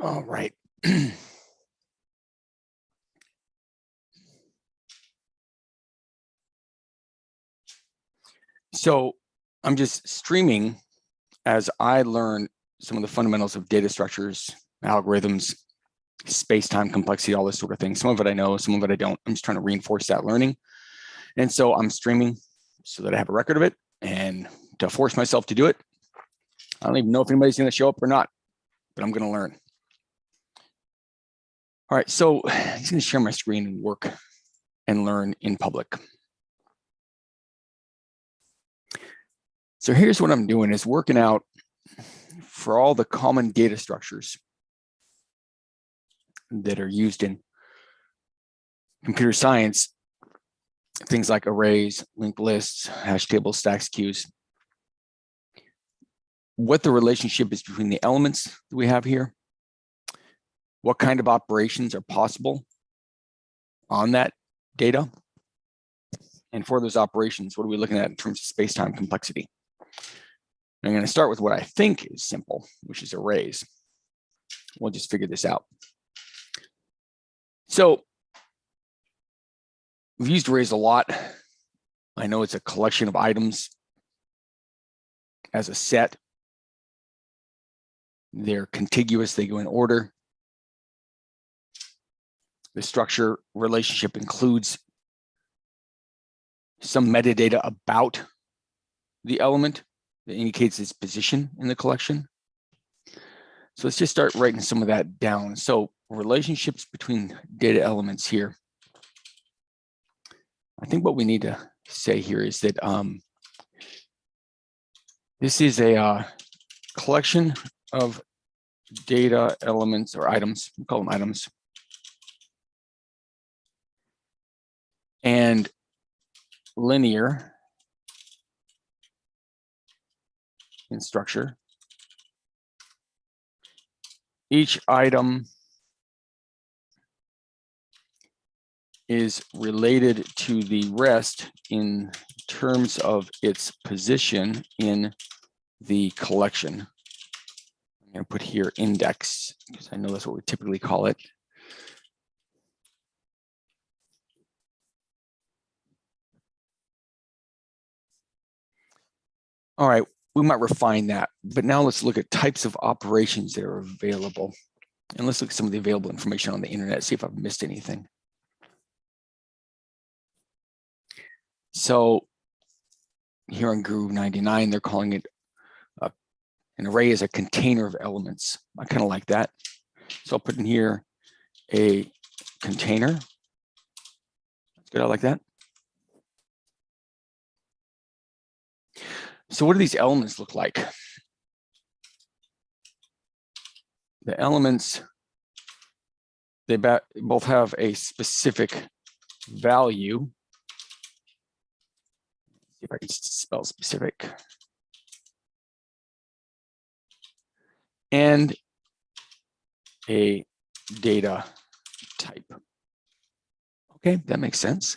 All right. So I'm just streaming as I learn some of the fundamentals of data structures, algorithms, space-time complexity, all this sort of thing. Some of it I know, some of it I don't. I'm just trying to reinforce that learning. And so I'm streaming so that I have a record of it, and to force myself to do it. I don't even know if anybody's going to show up or not, but I'm going to learn. All right, so I'm just going to share my screen and work and learn in public. So here's what I'm doing is working out for all the common data structures that are used in computer science, things like arrays, linked lists, hash tables, stacks, queues. What the relationship is between the elements that we have here, what kind of operations are possible on that data, and for those operations, what are we looking at in terms of space-time complexity? I'm going to start with what I think is simple, which is arrays. We'll just figure this out. So we've used arrays a lot. I know it's a collection of items as a set. They're contiguous, they go in order. The structure relationship includes some metadata about the element that indicates its position in the collection. So let's just start writing some of that down. So relationships between data elements here. I think what we need to say here is that this is a collection of data elements or items, we call them items. And linear in structure. Each item is related to the rest in terms of its position in the collection. I'm going to put here index because I know that's what we typically call it. All right, we might refine that, but now let's look at types of operations that are available. And let's look at some of the available information on the internet, see if I've missed anything. So here on Guru 99, they're calling it an array is a container of elements. I kind of like that. So I'll put in here a container. That's good, I like that. So what do these elements look like? The elements, they both have a specific value. See if I can spell specific. And a data type. Okay, that makes sense.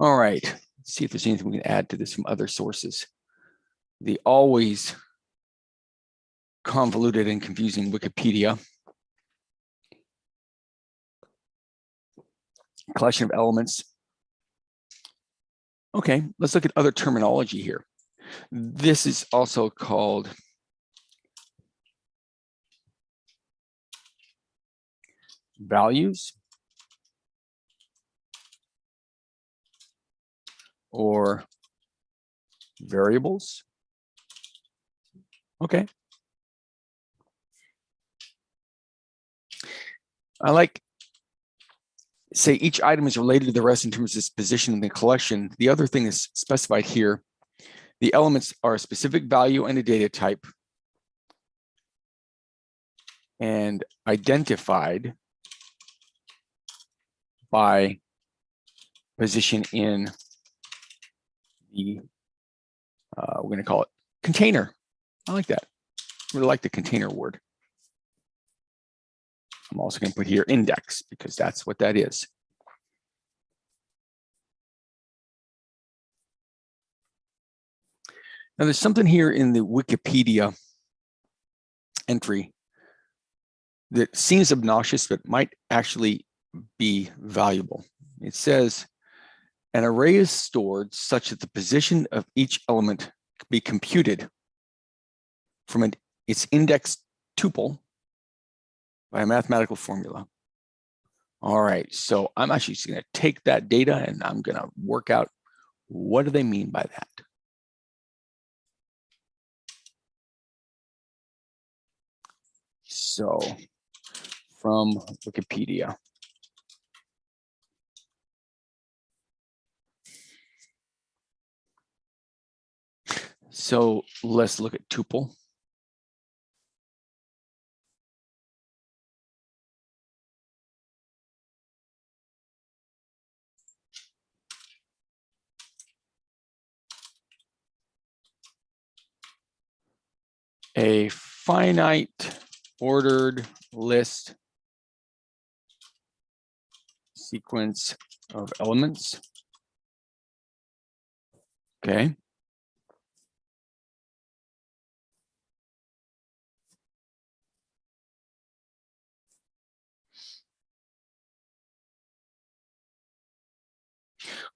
All right, let's see if there's anything we can add to this from other sources. The always convoluted and confusing Wikipedia. Collection of elements. Okay, let's look at other terminology here. This is also called values or variables. Okay. I like, say each item is related to the rest in terms of its position in the collection. The other thing is specified here. The elements are a specific value and a data type and identified by position in the, we're going to call it container. I like that. I really like the container word. I'm also going to put here index because that's what that is. Now there's something here in the Wikipedia entry that seems obnoxious, but might actually be valuable. It says, an array is stored such that the position of each element can be computed from its index tuple by a mathematical formula. All right, so I'm actually just going to take that data and I'm going to work out what do they mean by that. So from Wikipedia. So let's look at tuple. A finite ordered list sequence of elements. Okay.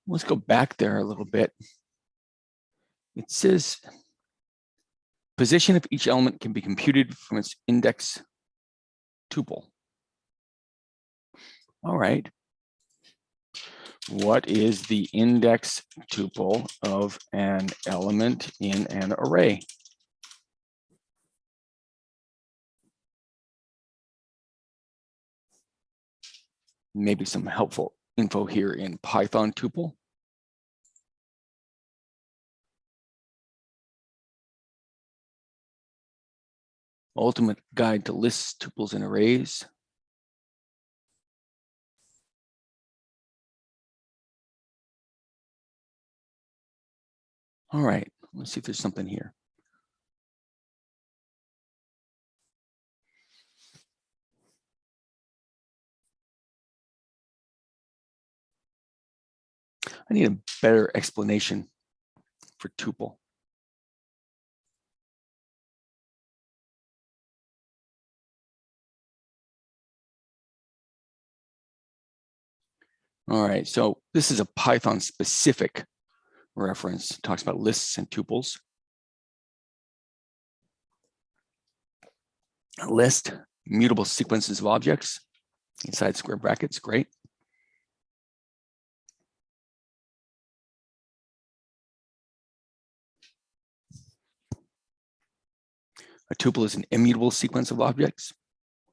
Let's go back there a little bit. It says position of each element can be computed from its index tuple. All right. What is the index tuple of an element in an array? Maybe some helpful info here in Python tuple. Ultimate guide to lists, tuples, and arrays. All right, let's see if there's something here. I need a better explanation for tuple. All right, so this is a Python specific reference. It talks about lists and tuples. A list, mutable sequences of objects inside square brackets, great. A tuple is an immutable sequence of objects,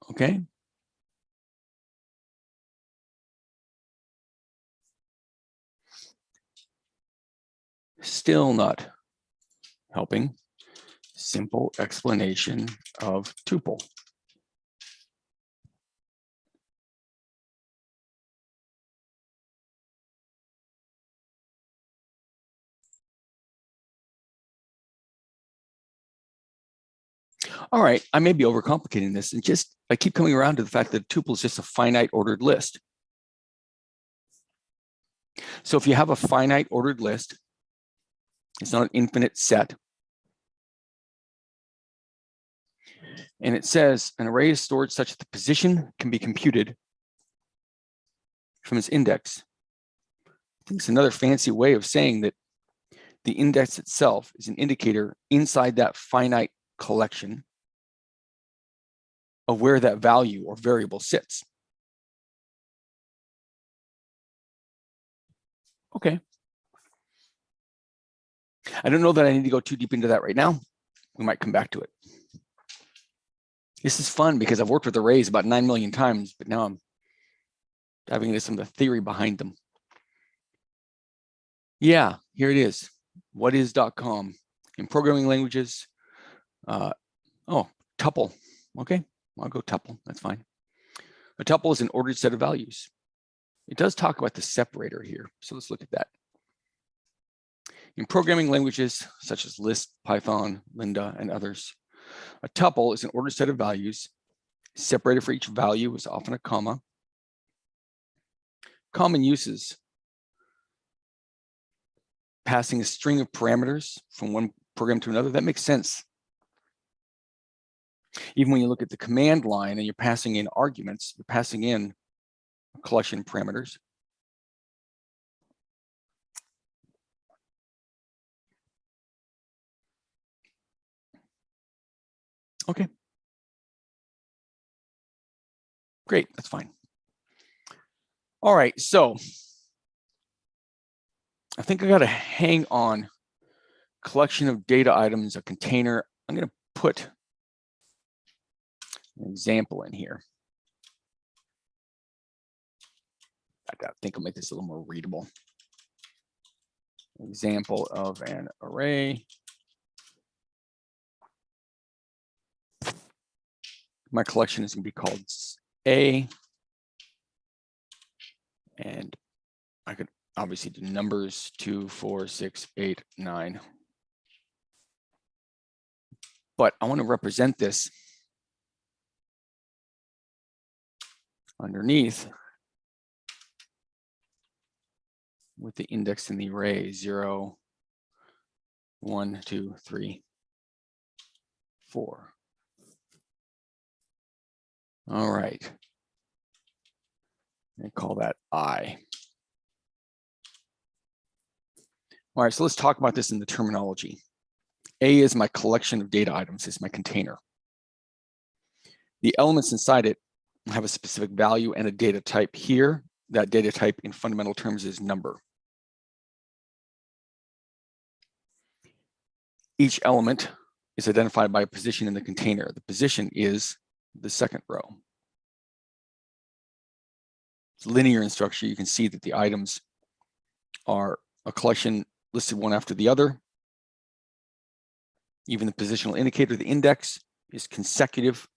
okay? Still not helping. Simple explanation of tuple. All right, I may be overcomplicating this, and I keep coming around to the fact that a tuple is just a finite ordered list. So if you have a finite ordered list, it's not an infinite set. And it says an array is stored such that the position can be computed from its index. I think it's another fancy way of saying that the index itself is an indicator inside that finite collection of where that value or variable sits. Okay. I don't know that I need to go too deep into that right now. We might come back to it. This is fun because I've worked with arrays about 9 million times, but now I'm diving into some of the theory behind them. Yeah, here it is. What is .com? In programming languages, tuple. Okay, I'll go tuple, that's fine. A tuple is an ordered set of values. It does talk about the separator here, so let's look at that. In programming languages such as Lisp, Python, Lambda, and others, a tuple is an ordered set of values. Separator for each value is often a comma. Common uses: passing a string of parameters from one program to another. That makes sense. Even when you look at the command line and you're passing in arguments, you're passing in a collection of parameters. Okay. Great, that's fine. All right, so I think I got to hang on collection of data items, a container. I'm going to put an example in here. I think I'll make this a little more readable. Example of an array. My collection is going to be called A. And I could obviously do numbers 2, 4, 6, 8, 9. But I want to represent this underneath with the index in the array 0, 1, 2, 3, 4. All right. And call that I. All right, so let's talk about this in the terminology. A is my collection of data items, is my container. The elements inside it have a specific value and a data type here. That data type in fundamental terms is number. Each element is identified by a position in the container. The position is the second row. It's linear in structure. You can see that the items are a collection listed one after the other. Even the positional indicator, the index, is consecutive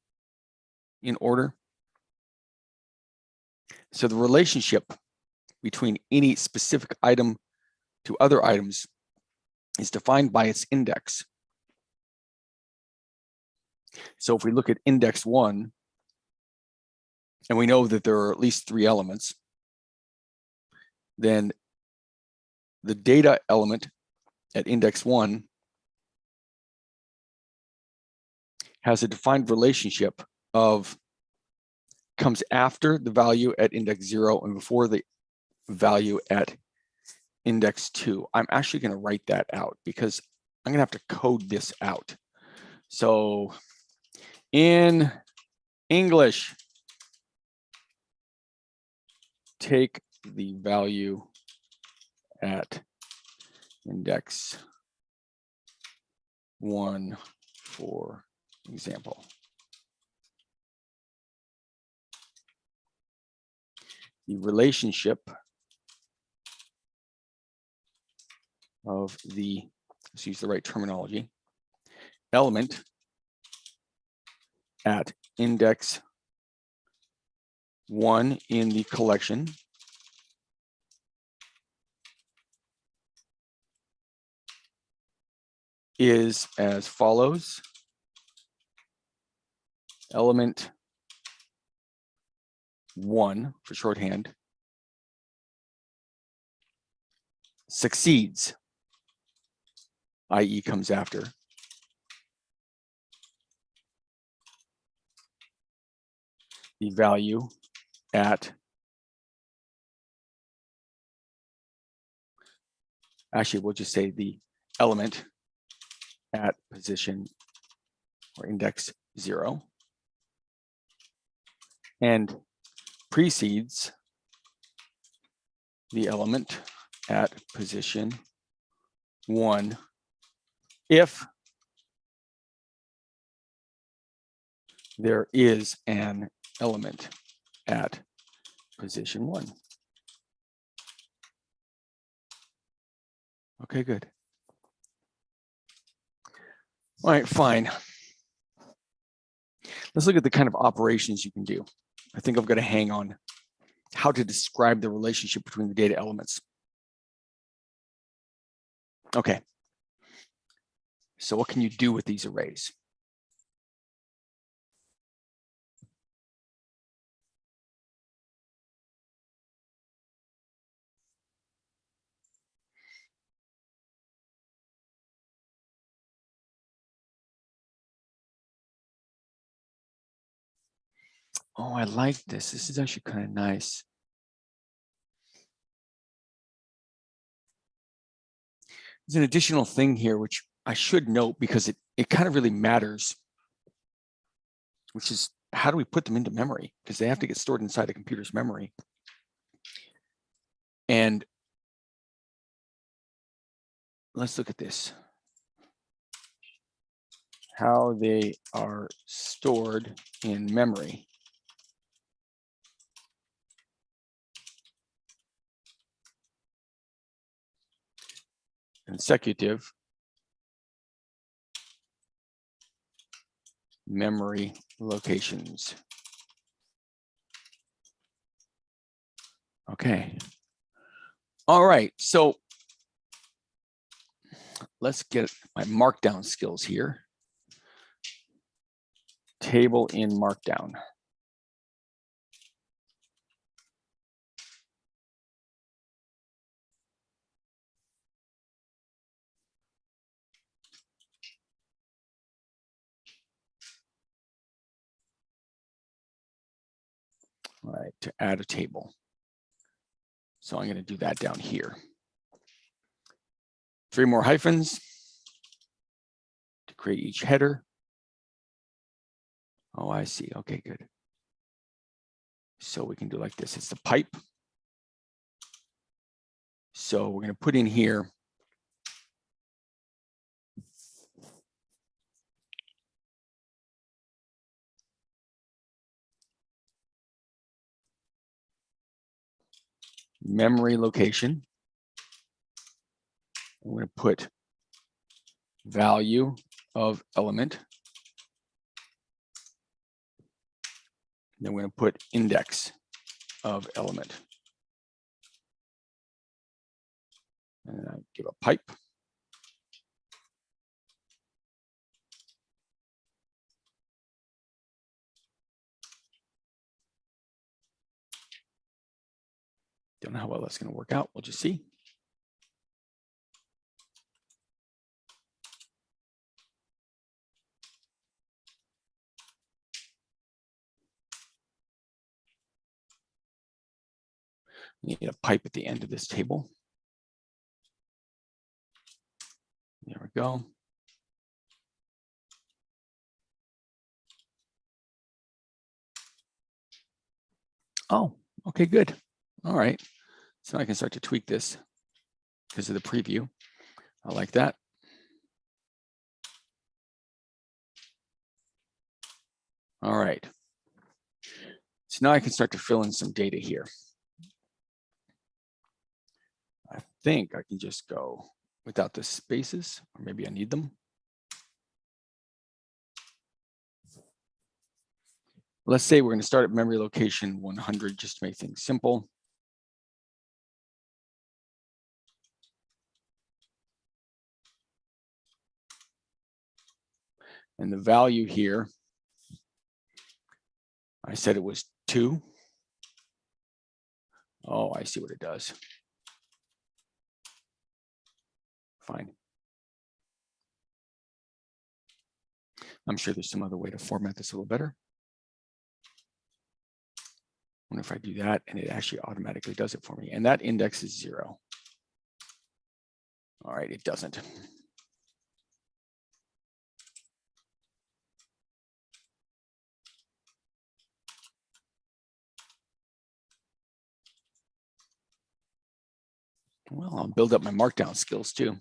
in order. So the relationship between any specific item to other items is defined by its index. So if we look at index 1, and we know that there are at least 3 elements, then the data element at index 1 has a defined relationship of comes after the value at index 0 and before the value at index 2. I'm actually going to write that out because I'm going to have to code this out. So in English, take the value at index 1 for example. The relationship of the, let's use the right terminology, element at index 1 in the collection is as follows. Element 1 for shorthand succeeds, i.e. comes after. The value at, actually we'll just say the element at position or index 0 and precedes the element at position 1 if there is an element at position 1. Okay, good. All right, fine. Let's look at the kind of operations you can do. I think I've got to hang on how to describe the relationship between the data elements. Okay. So what can you do with these arrays? Oh, I like this. This is actually kind of nice. There's an additional thing here, which I should note because it kind of really matters, which is how do we put them into memory? Because they have to get stored inside the computer's memory. And let's look at this. How they are stored in memory. Consecutive memory locations. Okay. All right, so let's get my markdown skills here. Table in markdown. All right, to add a table. So I'm going to do that down here. 3 more hyphens to create each header. Oh, I see. Okay, good. So we can do like this. It's the pipe. So we're going to put in here memory location. I'm going to put value of element. Then we're going to put index of element. And I give a pipe. Don't know how well that's going to work out. We'll just see. We need a pipe at the end of this table. There we go. Oh, okay, good. All right. So I can start to tweak this because of the preview. I like that. All right. So now I can start to fill in some data here. I think I can just go without the spaces, or maybe I need them. Let's say we're going to start at memory location 100 just to make things simple. And the value here, I said it was 2. Oh, I see what it does. Fine. I'm sure there's some other way to format this a little better. I wonder if I do that and it actually automatically does it for me. And that index is 0. All right, it doesn't. Well, I'll build up my markdown skills too.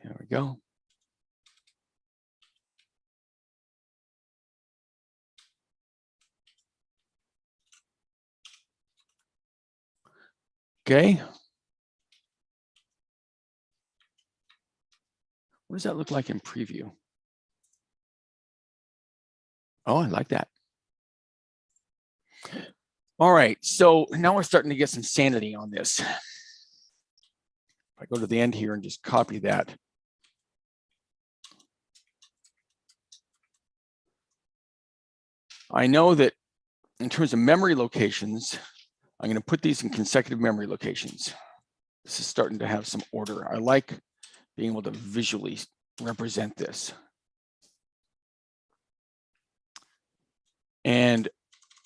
There we go. Okay. What does that look like in preview? Oh, I like that. All right, so now we're starting to get some sanity on this. If I go to the end here and just copy that. I know that in terms of memory locations, I'm going to put these in consecutive memory locations. This is starting to have some order. I like being able to visually represent this. And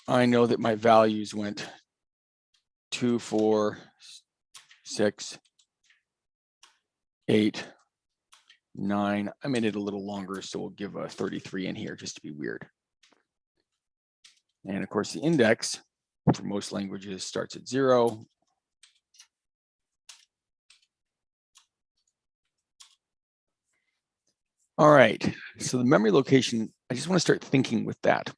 I know that my values went 2, 4, 6, 8, 9. I made it a little longer, so we'll give a 33 in here just to be weird. And of course, the index for most languages starts at 0. All right, so the memory location, I just want to start thinking with that.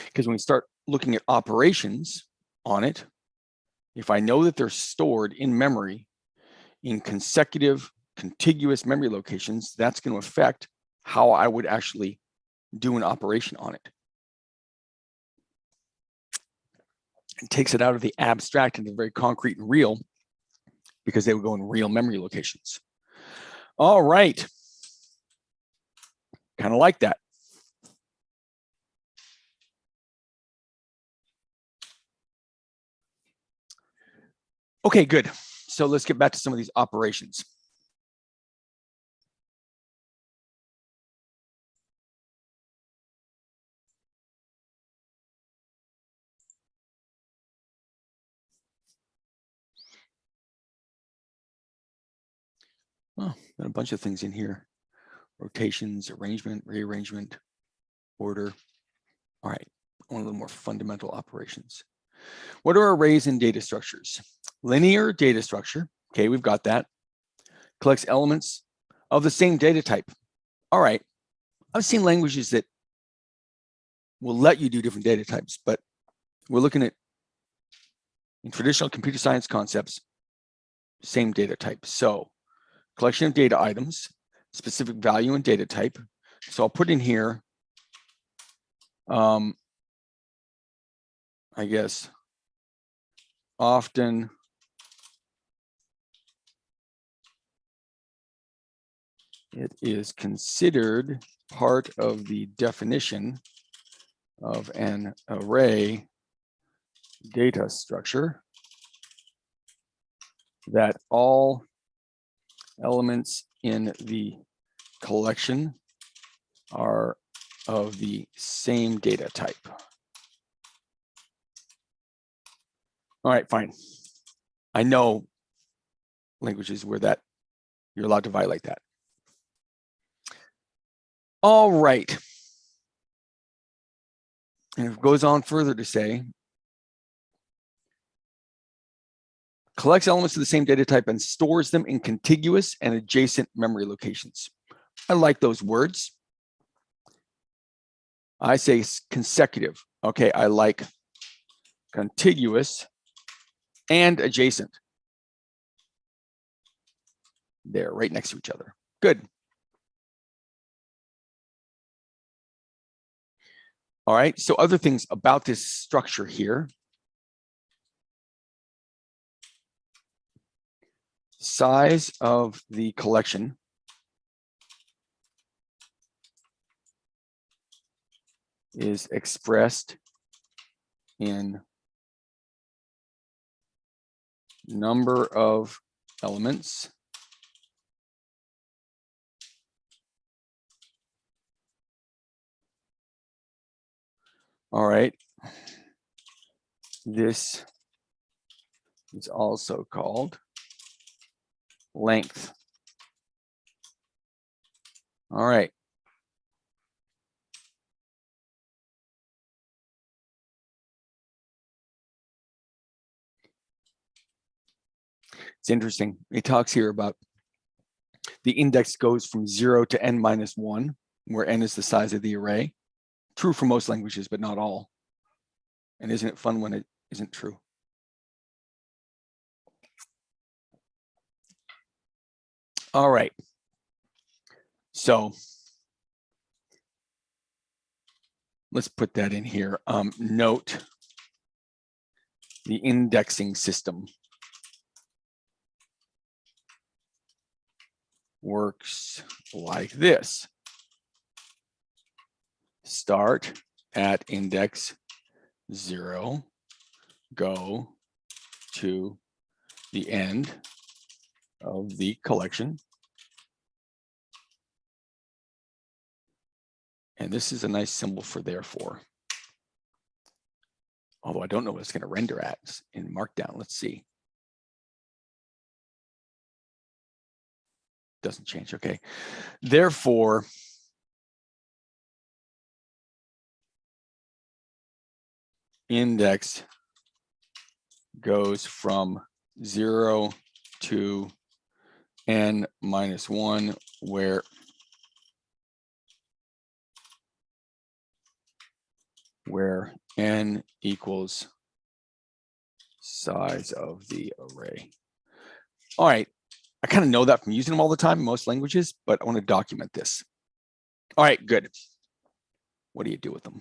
Because when we start looking at operations on it, if I know that they're stored in memory in consecutive, contiguous memory locations, that's going to affect how I would actually do an operation on it. It takes it out of the abstract into very concrete and real, because they would go in real memory locations. All right. Kind of like that. Okay, good. So let's get back to some of these operations. Oh, got a bunch of things in here. Rotations, arrangement, rearrangement, order. All right, one of the more fundamental operations. What are arrays and data structures? Linear data structure, okay, we've got that. Collects elements of the same data type. All right, I've seen languages that will let you do different data types, but we're looking at, in traditional computer science concepts, same data type. So collection of data items, specific value and data type. So I'll put in here, I guess, often it is considered part of the definition of an array data structure that all elements in the collection are of the same data type. All right, fine. I know languages where that you're allowed to violate that. All right. And it goes on further to say, collects elements of the same data type and stores them in contiguous and adjacent memory locations. I like those words. I say consecutive. Okay, I like contiguous and adjacent. They're right next to each other. Good. All right, so other things about this structure here. Size of the collection is expressed in number of elements all right. This is also called length. All right. It's interesting. It talks here about the index goes from 0 to n-1, where n is the size of the array. True for most languages, but not all. And isn't it fun when it isn't true? All right. So let's put that in here. Note the indexing system works like this. Start at index 0, go to the end of the collection. And this is a nice symbol for therefore. Although I don't know what it's going to render at in Markdown. Let's see. Doesn't change. Okay. Therefore, index goes from 0 to n minus 1, where n equals size of the array. All right, I kind of know that from using them all the time in most languages, but I want to document this. All right, good. What do you do with them?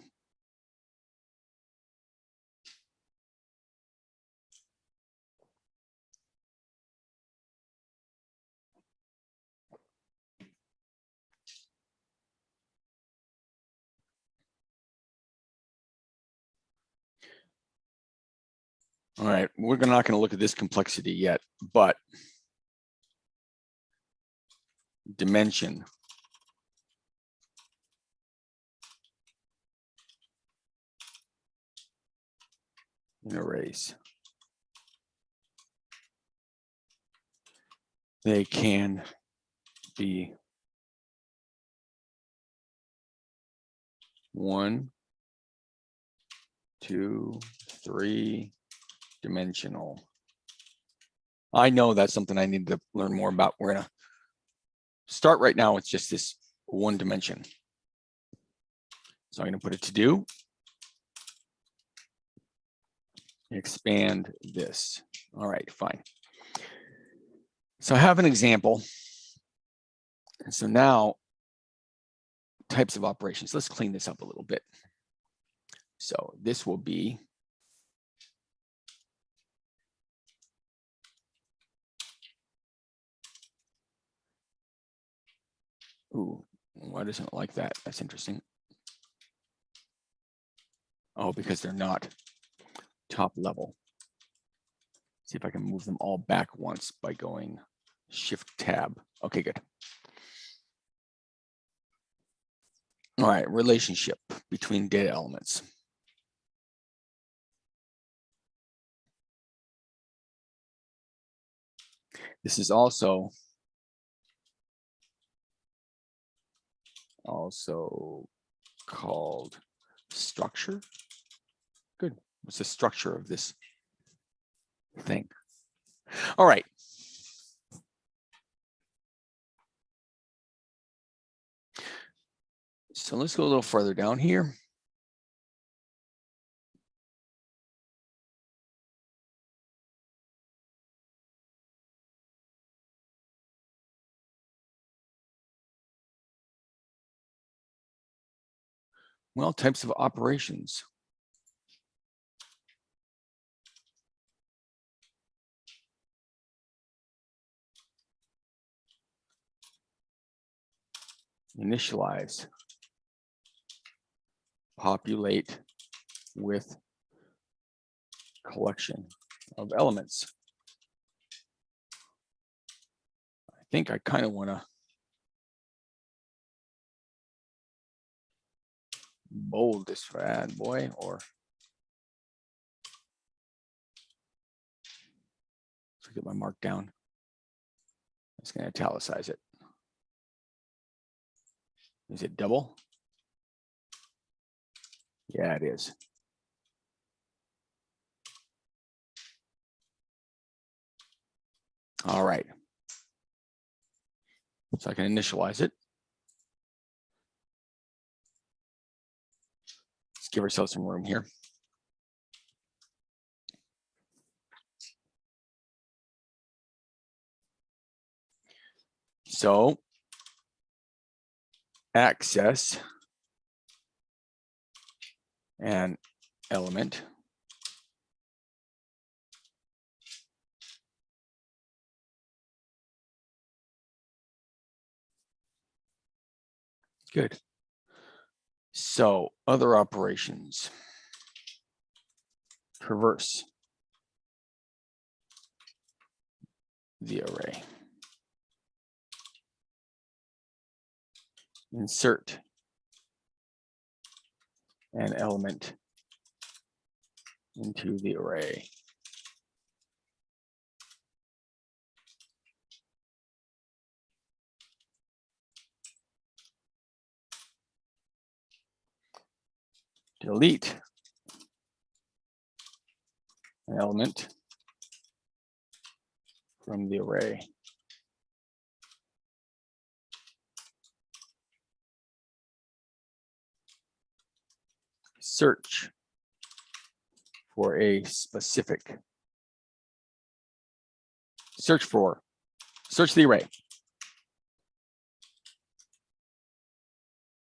All right, we're not going to look at this complexity yet, but dimension in arrays. They can be 1, 2, 3 dimensional. I know that's something I need to learn more about. We're going to start right now with just this one dimension. So I'm going to put a to do. Expand this. All right, fine. So I have an example. And so now, types of operations. Let's clean this up a little bit. So this will be ooh, why doesn't it like that? That's interesting. Oh, because they're not top level. See if I can move them all back once by going Shift Tab. Okay, good. All right, relationship between data elements. This is also called structure. Good. What's the structure of this thing? All right. So let's go a little further down here. Well, types of operations. Initialize. Populate with collection of elements. I think I kind of want to bold this bad boy, or forget my markdown. I'm just going to italicize it. Is it double? Yeah, it is. All right. So I can initialize it. Let's give ourselves some room here. So access an element good. So other operations. Traverse the array. Insert an element into the array. Delete an element from the array. Search for a specific. Search the array.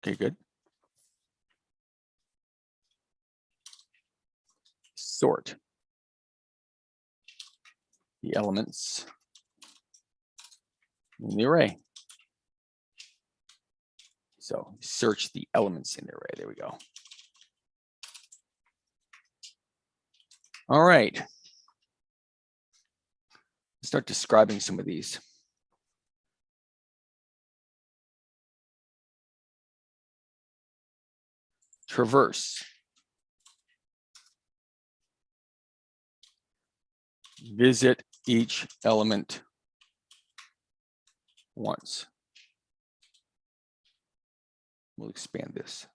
Okay, good. Sort the elements in the array. So search the elements in the array. There we go. All right. Let's start describing some of these. Traverse. Visit each element once. We'll expand this.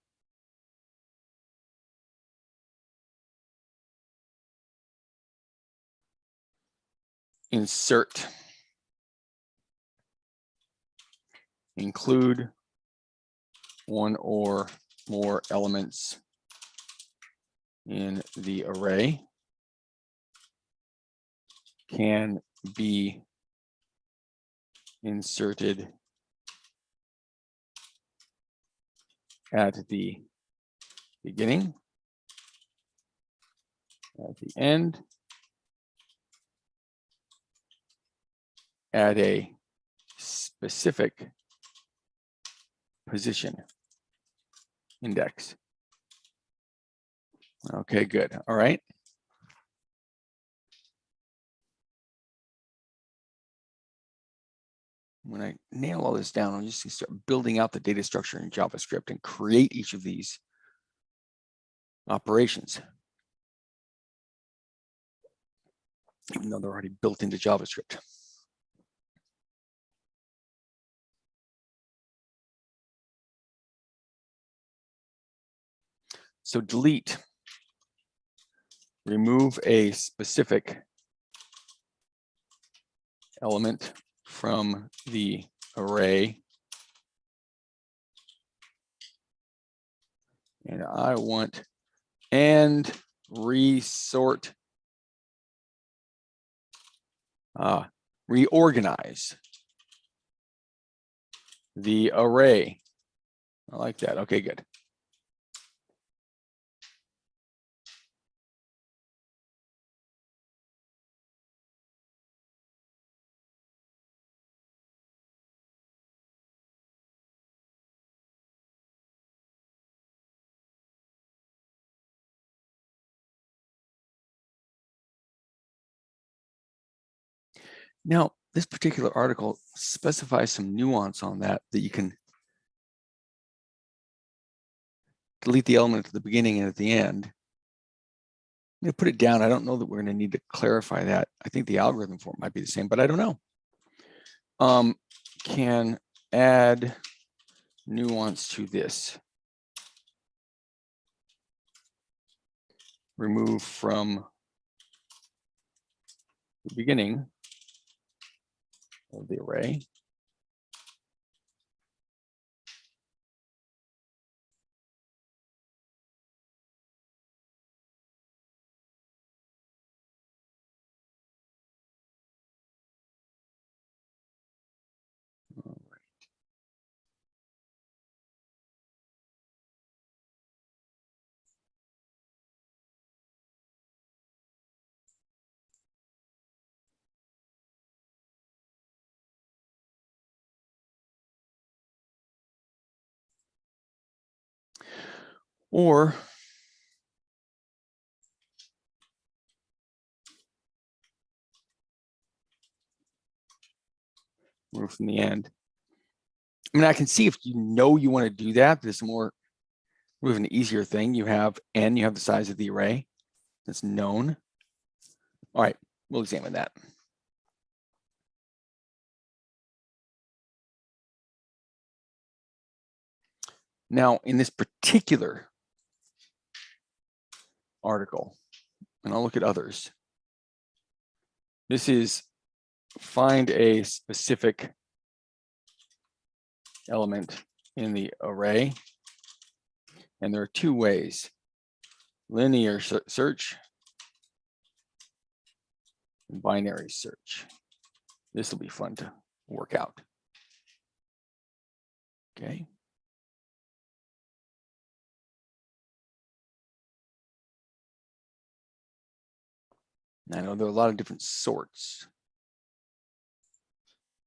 Insert. Include one or more elements in the array. Can be inserted at the beginning, at the end, at a specific position index. Okay, good. All right. When I nail all this down, I'm just going to start building out the data structure in JavaScript and create each of these operations, even though they're already built into JavaScript. So delete, remove a specific element from the array. And I want and resort, reorganize the array. I like that. Okay, good. Now, this particular article specifies some nuance on that you can delete the element at the beginning and at the end. I'm going to put it down. I don't know that we're going to need to clarify that. I think the algorithm for it might be the same, but I don't know. Can add nuance to this. Remove from the beginning of the array. All right. Or remove from the end. I mean, I can see if you know you want to do that, there's more We have an easier thing. You have n, you have the size of the array that's known. All right, we'll examine that. Now, in this particular article, and I'll look at others, this is find a specific element in the array. And there are two ways: linear search and binary search. This will be fun to work out. Okay. I know there are a lot of different sorts.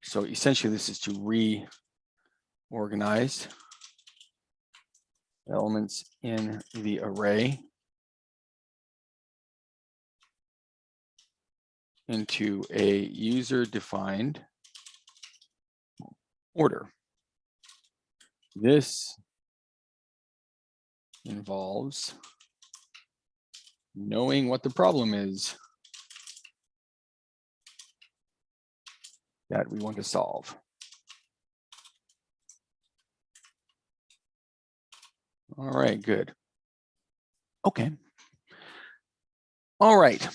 So essentially, this is to reorganize elements in the array into a user-defined order. This involves knowing what the problem is that we want to solve. All right, good. Okay. All right.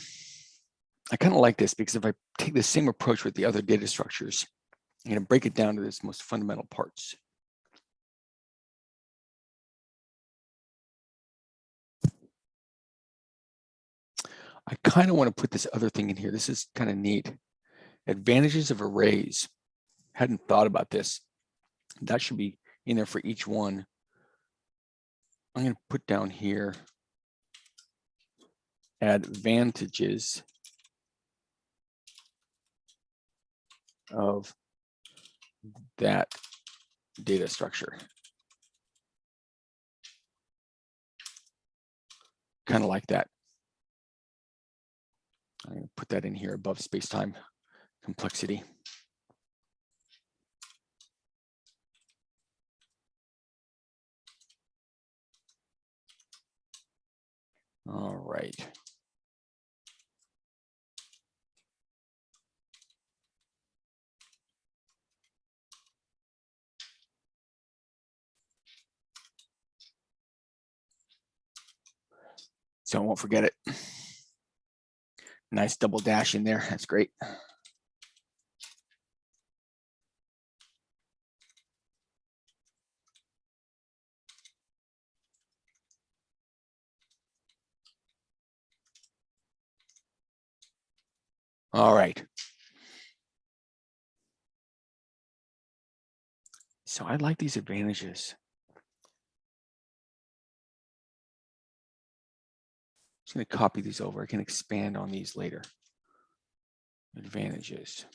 I kind of like this because if I take the same approach with the other data structures, I'm going to break it down to its most fundamental parts. I kind of want to put this other thing in here. This is kind of neat. Advantages of arrays. Hadn't thought about this. That should be in there for each one. I'm going to put down here advantages of that data structure. Kind of like that. I'm going to put that in here above space-time complexity. All right. So I won't forget it. Nice double dash in there. That's great. All right. So I like these advantages. I'm just going to copy these over. I can expand on these later. Advantages.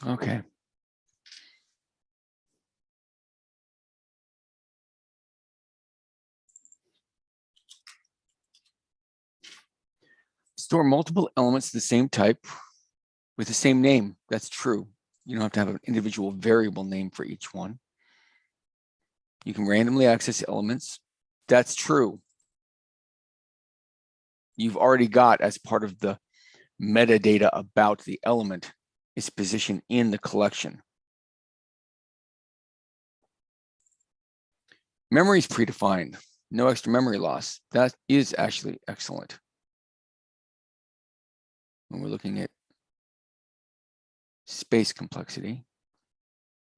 Okay. Store multiple elements of the same type with the same name. That's true. You don't have to have an individual variable name for each one. You can randomly access elements. That's true. You've already got, as part of the metadata about the element, its position in the collection. Memory is predefined. No extra memory loss. That is actually excellent. When we're looking at space complexity,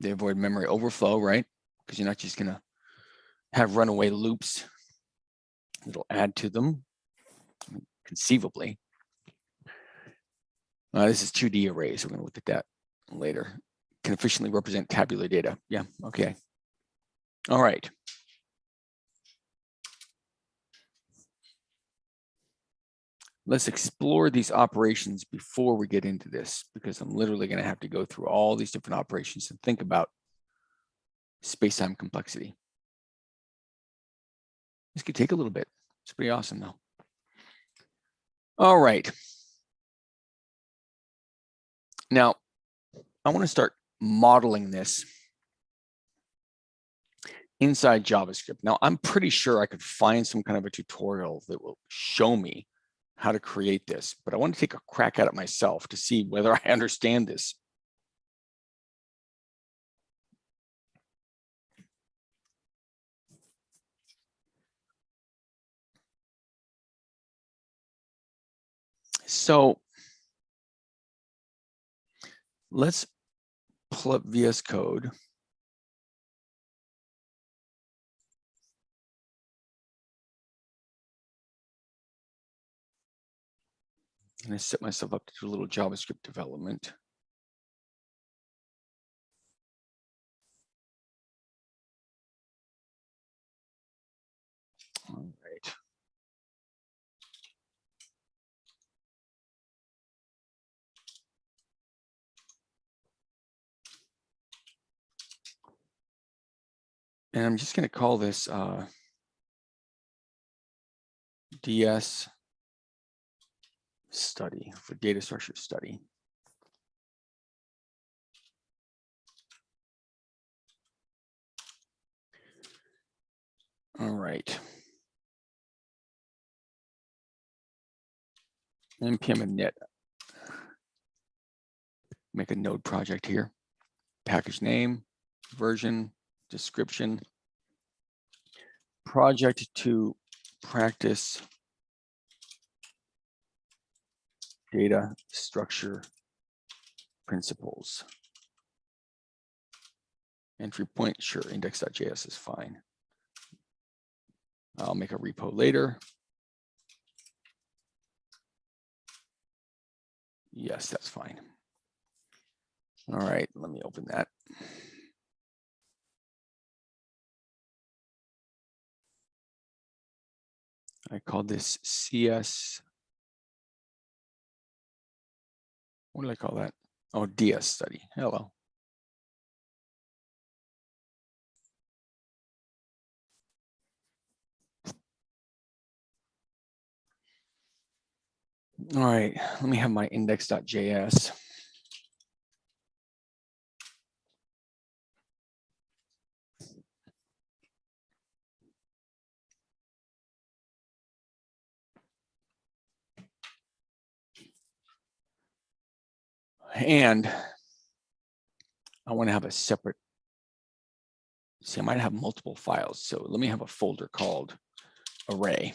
they avoid memory overflow, right? Because you're not just going to have runaway loops. It'll add to them, conceivably. This is 2D arrays. We're going to look at that later. Can efficiently represent tabular data. Yeah, okay. All right. let's explore these operations before we get into this, because I'm literally going to have to go through all these different operations and think about space-time complexity. This could take a little bit. It's pretty awesome though. All right. Now, I want to start modeling this inside JavaScript. Now, I'm pretty sure I could find some kind of a tutorial that will show me how to create this, but I want to take a crack at it myself to see whether I understand this. So let's pull up VS Code. And I set myself up to do a little JavaScript development. All right. And I'm just going to call this DS study for data structure study. All right. npm init. Make a node project here. Package name, version, description. Project to practice data structure principles. Entry point, sure, index.js is fine. I'll make a repo later. Yes, that's fine. All right, let me open that. I called this CS. What did I call that? Oh, DS study. Hello. All right, let me have my index.js. And I want to have a separate, see, I might have multiple files. So let me have a folder called array.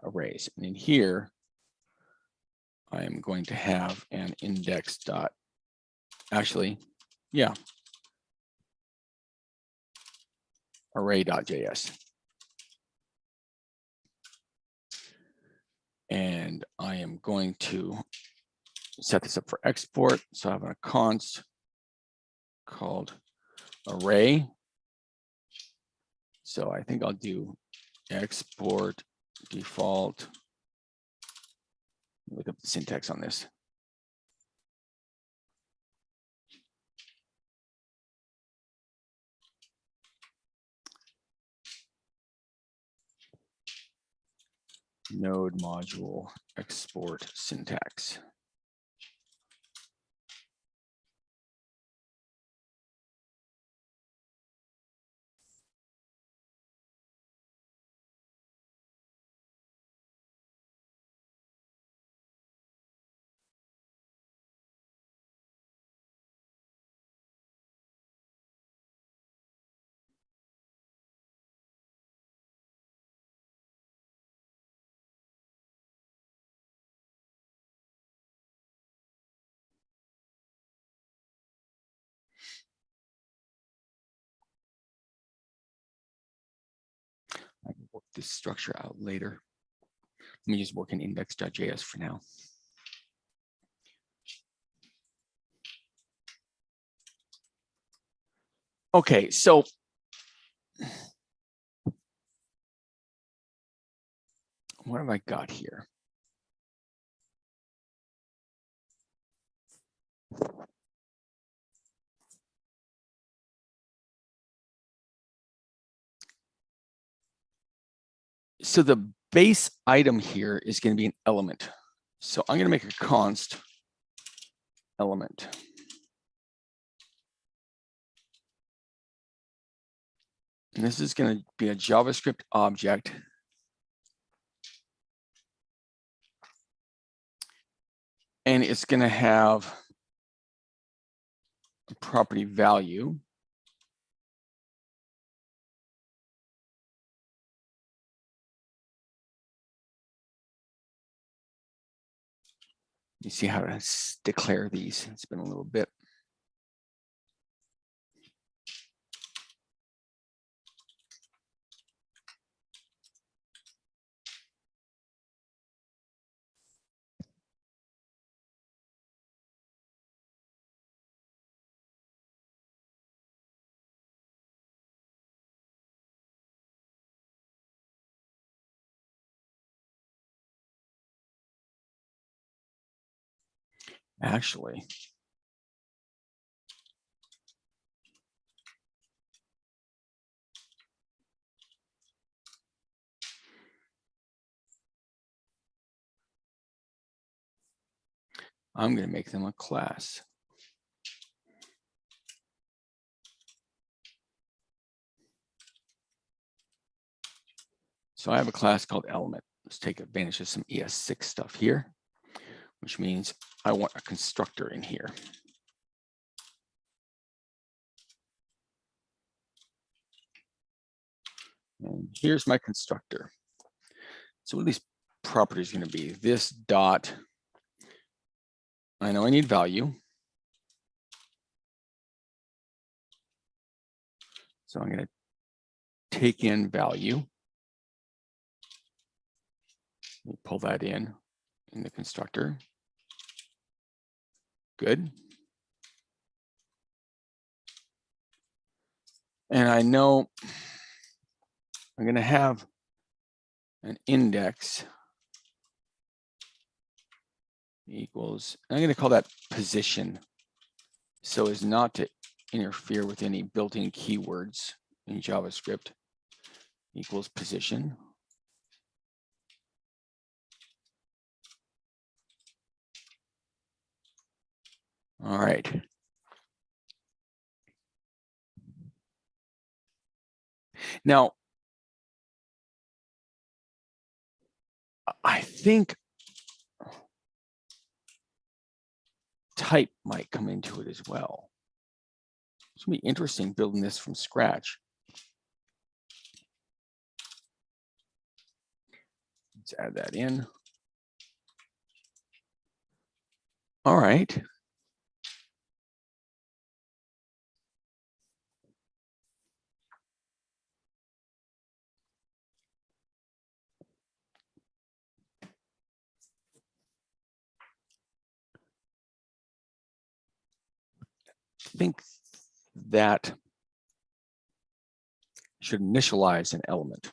Arrays. And in here, I am going to have an index dot, actually, yeah, array.js. And I am going to set this up for export. So I have a const called array. So I think I'll do export default. Look up the syntax on this. Node module export syntax. I can work this structure out later. Let me just work in index.js for now. Okay, so What have I got here? So the base item here is going to be an element. So I'm going to make a const element. And this is going to be a JavaScript object. And it's going to have a property value. You see how to declare these. It's been a little bit. Actually, I'm going to make them a class. So I have a class called element. Let's take advantage of some ES6 stuff here, which means I want a constructor in here. And here's my constructor. So what are these properties going to be? This dot, I know I need value. So I'm going to take in value. We'll pull that in the constructor. Good. And I know I'm going to have an index equals, I'm going to call that position so as not to interfere with any built-in keywords in JavaScript, equals position. All right. Now, I think type might come into it as well. It's gonna be interesting building this from scratch. Let's add that in. All right. I think that should initialize an element.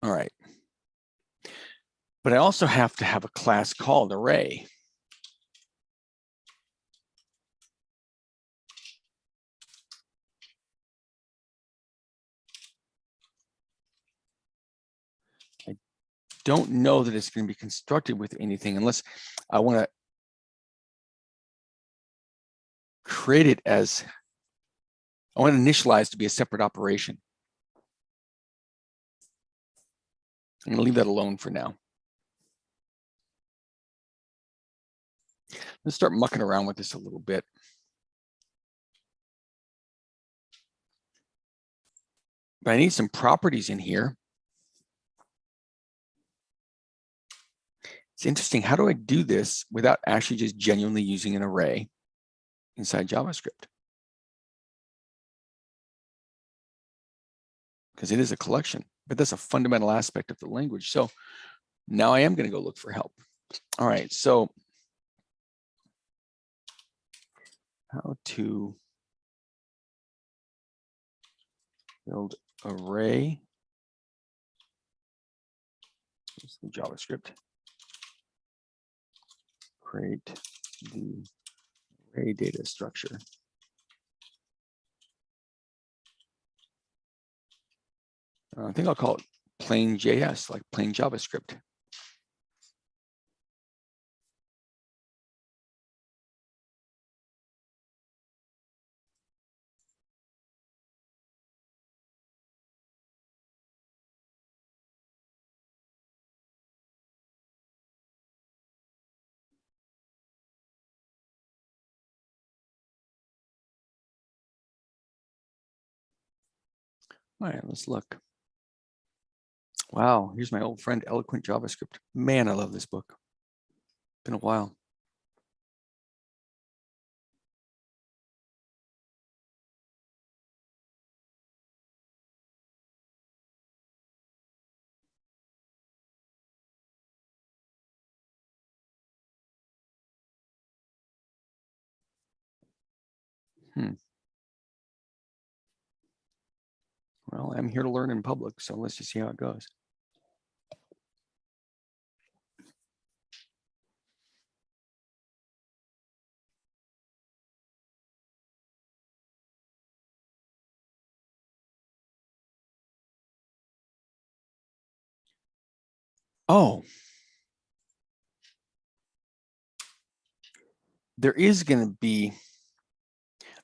All right. But I also have to have a class called array. I don't know that it's going to be constructed with anything unless I want to create it as, I want to initialize to be a separate operation. I'm going to leave that alone for now. Let's start mucking around with this a little bit. But I need some properties in here. It's interesting. How do I do this without actually just genuinely using an array inside JavaScript? Because it is a collection, but that's a fundamental aspect of the language. So now I am going to go look for help. All right, so how to build array. Here's the JavaScript. Create the array data structure. I think I'll call it plain JS, like plain JavaScript. All right, let's look. Wow, here's my old friend, Eloquent JavaScript. Man, I love this book. Been a while. Well, I'm here to learn in public, so let's just see how it goes. Oh, there is going to be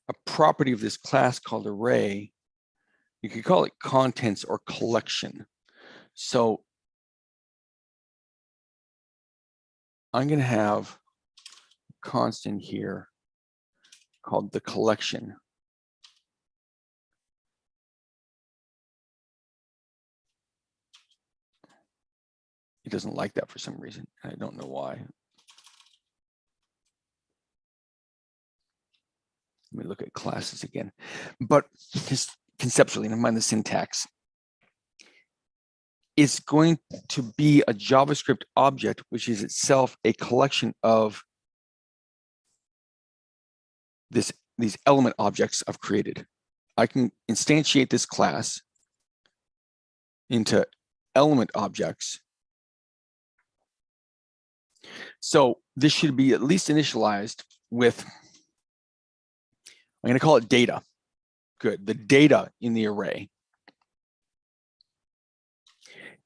a property of this class called array. You could call it contents or collection. So I'm going to have a constant here called the collection. It doesn't like that for some reason. I don't know why. Let me look at classes again. But just conceptually, never mind the syntax, it's going to be a JavaScript object, which is itself a collection of these element objects I've created. I can instantiate this class into element objects. So this should be at least initialized with, I'm going to call it data. Good, the data in the array.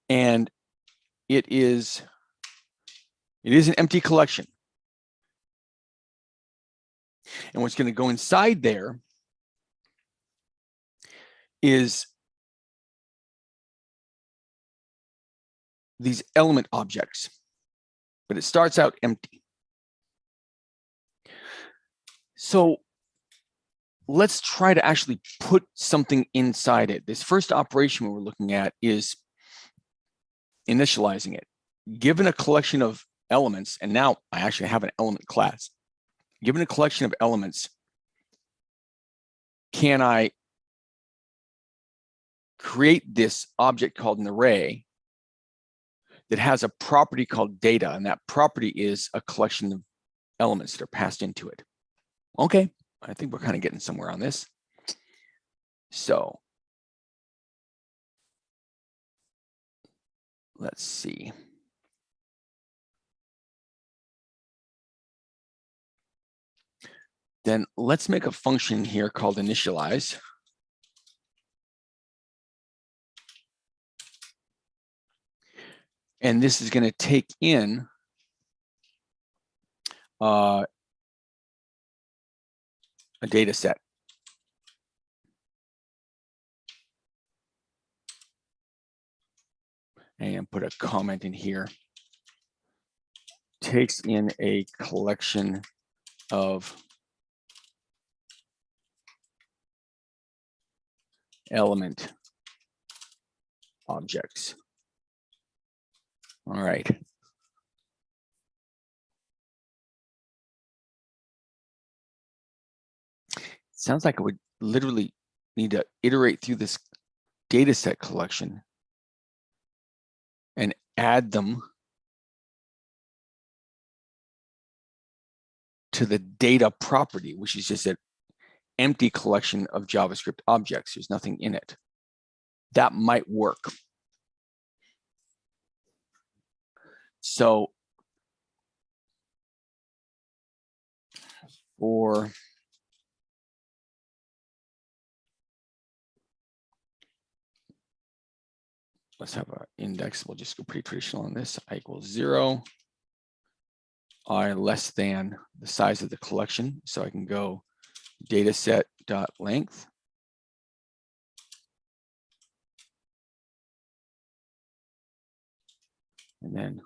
And it is an empty collection. And what's going to go inside there is these element objects, but it starts out empty. So let's try to actually put something inside it. This first operation we're looking at is initializing it. Given a collection of elements, and now I actually have an element class. Given a collection of elements, can I create this object called an array that has a property called data, and that property is a collection of elements that are passed into it? Okay, I think we're kind of getting somewhere on this. So let's see. Then let's make a function here called initialize. And this is going to take in a data set. And put a comment in here. Takes in a collection of element objects. All right. Sounds like I would literally need to iterate through this data set collection and add them to the data property, which is just an empty collection of JavaScript objects. There's nothing in it. that might work. So for let's have an index. We'll just go pretty traditional on this. I equals 0. I less than the size of the collection. So I can go dataset.length. And then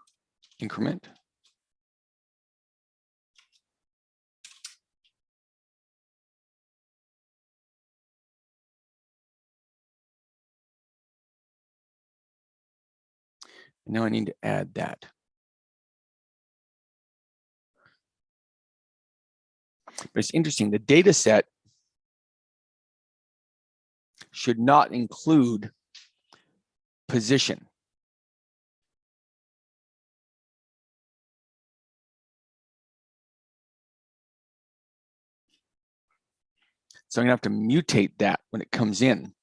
increment. And now I need to add that. But it's interesting, the data set should not include position. So I'm gonna have to mutate that when it comes in.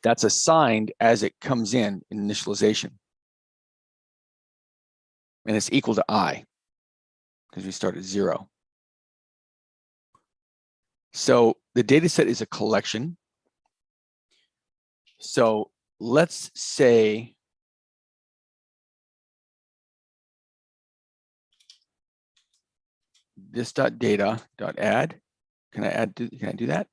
That's assigned as it comes in initialization. And it's equal to I, because we start at 0. So the data set is a collection. So let's say this .data.add. Can I do that?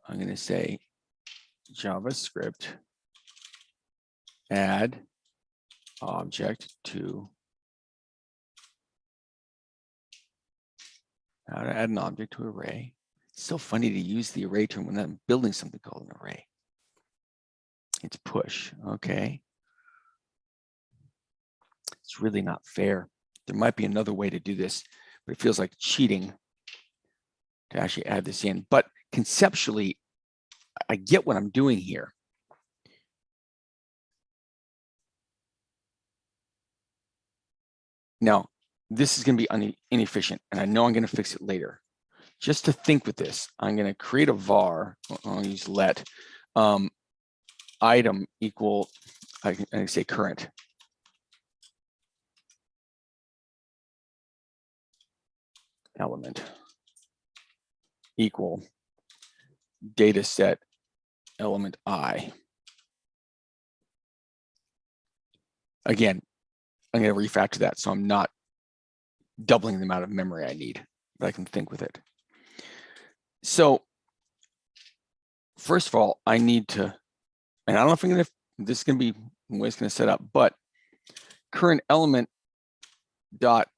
I'm going to say JavaScript add object to how to add an object to array. It's so funny to use the array term when I'm building something called an array. It's push, okay. It's really not fair. There might be another way to do this, but it feels like cheating to actually add this in. But conceptually, I get what I'm doing here. Now, this is going to be inefficient, and I know I'm going to fix it later. Just to think with this, I'm going to create a var. I'll use let item equal, I can say current. Element equal data set element I. Again, I'm going to refactor that so I'm not doubling the amount of memory I need, but I can think with it. So first of all, I need to, and I don't know if I'm going to, this is going to be the way it's going to set up, but current element dot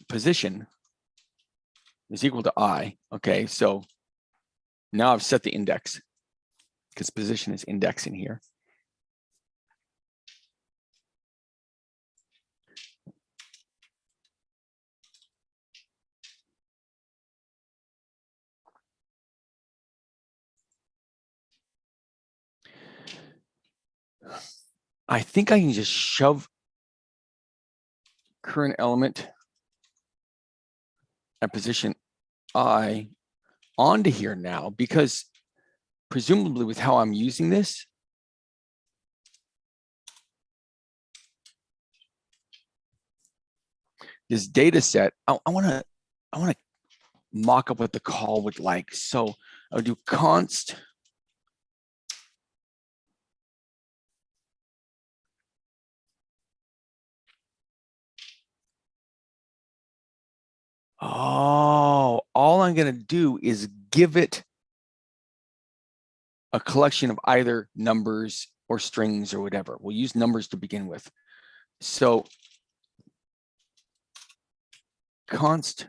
position is equal to I. Okay, so now I've set the index because position is indexing here. I think I can just shove current element at position I onto here now, because presumably with how I'm using this, this data set, I want to mock up what the call would like. So I would do const all I'm going to do is give it a collection of either numbers or strings or whatever. We'll use numbers to begin with. So const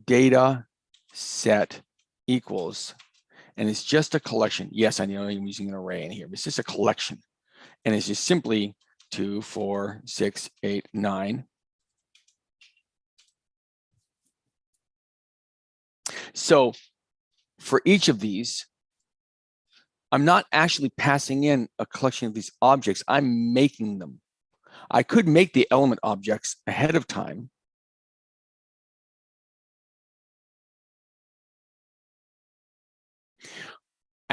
data set equals, and it's just a collection. Yes, I know I'm using an array in here, but it's just a collection. And it's just simply 2, 4, 6, 8, 9. So for each of these, I'm not actually passing in a collection of these objects. I'm making them. I could make the element objects ahead of time.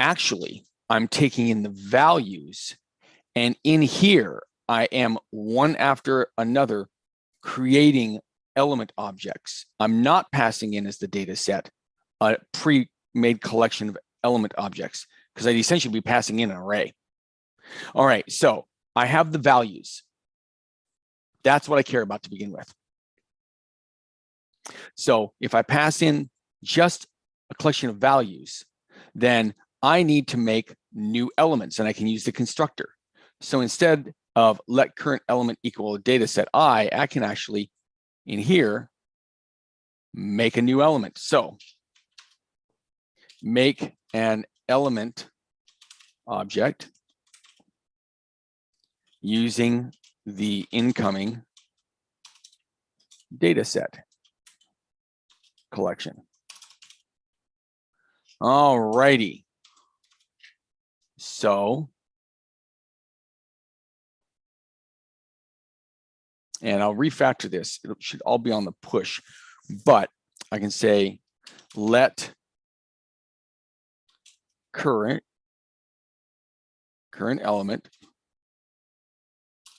actually, I'm taking in the values, and in here, I am one after another creating element objects. I'm not passing in as the data set a pre-made collection of element objects, because I'd essentially be passing in an array. All right, so I have the values. That's what I care about to begin with. So if I pass in just a collection of values, then I need to make new elements, and I can use the constructor. So instead of let current element equal data set I can actually, in here, make a new element. So make an element object using the incoming data set collection. All righty. So, and I'll refactor this. It should all be on the push, but I can say let current element,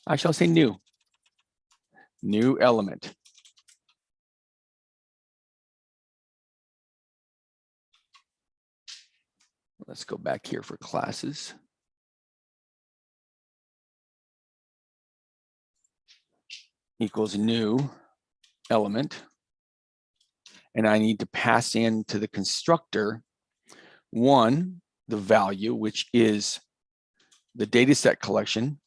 I shall say new element. Let's go back here for classes. Equals new element. And I need to pass in to the constructor one, the value, which is the data set collection,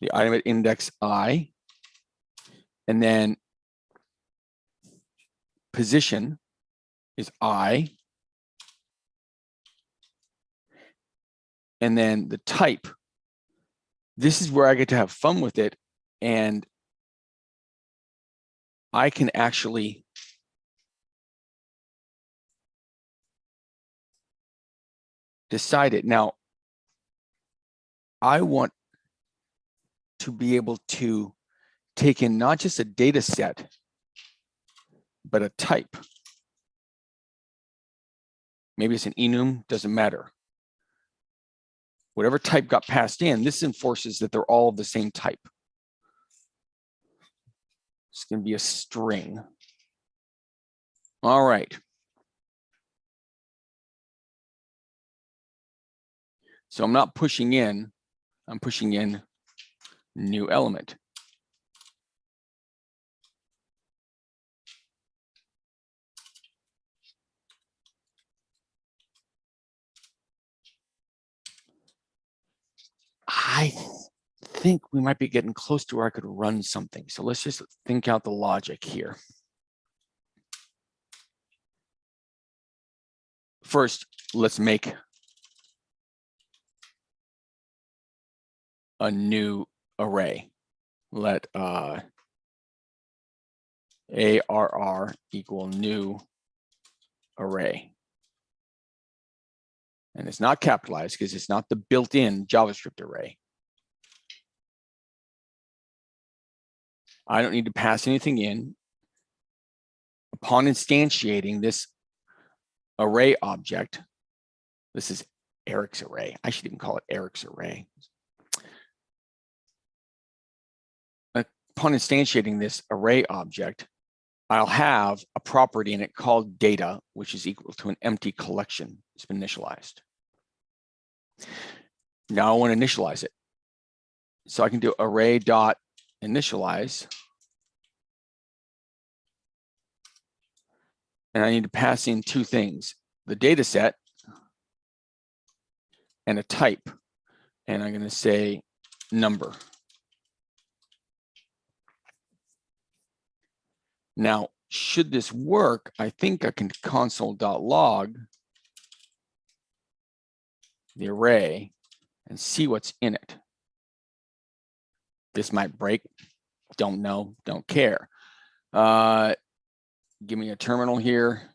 the item at index I, and then position is I, and then the type. This is where I get to have fun with it, and I can actually decide it. Now, I want to be able to take in not just a data set, but a type. Maybe it's an enum, doesn't matter. Whatever type got passed in, this enforces that they're all of the same type. It's going to be a string. All right. So I'm not pushing in, I'm pushing in new element. I think we might be getting close to where I could run something. So let's just think out the logic here. First, let's make a new array. Let ARR equal new array. And it's not capitalized because it's not the built-in JavaScript array. I don't need to pass anything in. Upon instantiating this array object, this is Erik's array. I should even call it Erik's array. Upon instantiating this array object, I'll have a property in it called data, which is equal to an empty collection. It's been initialized. Now I want to initialize it. So I can do array.initialize. And I need to pass in two things, the data set and a type. And I'm going to say number. Now, should this work, I think I can console.log the array and see what's in it. This might break, don't know, don't care. Give me a terminal here.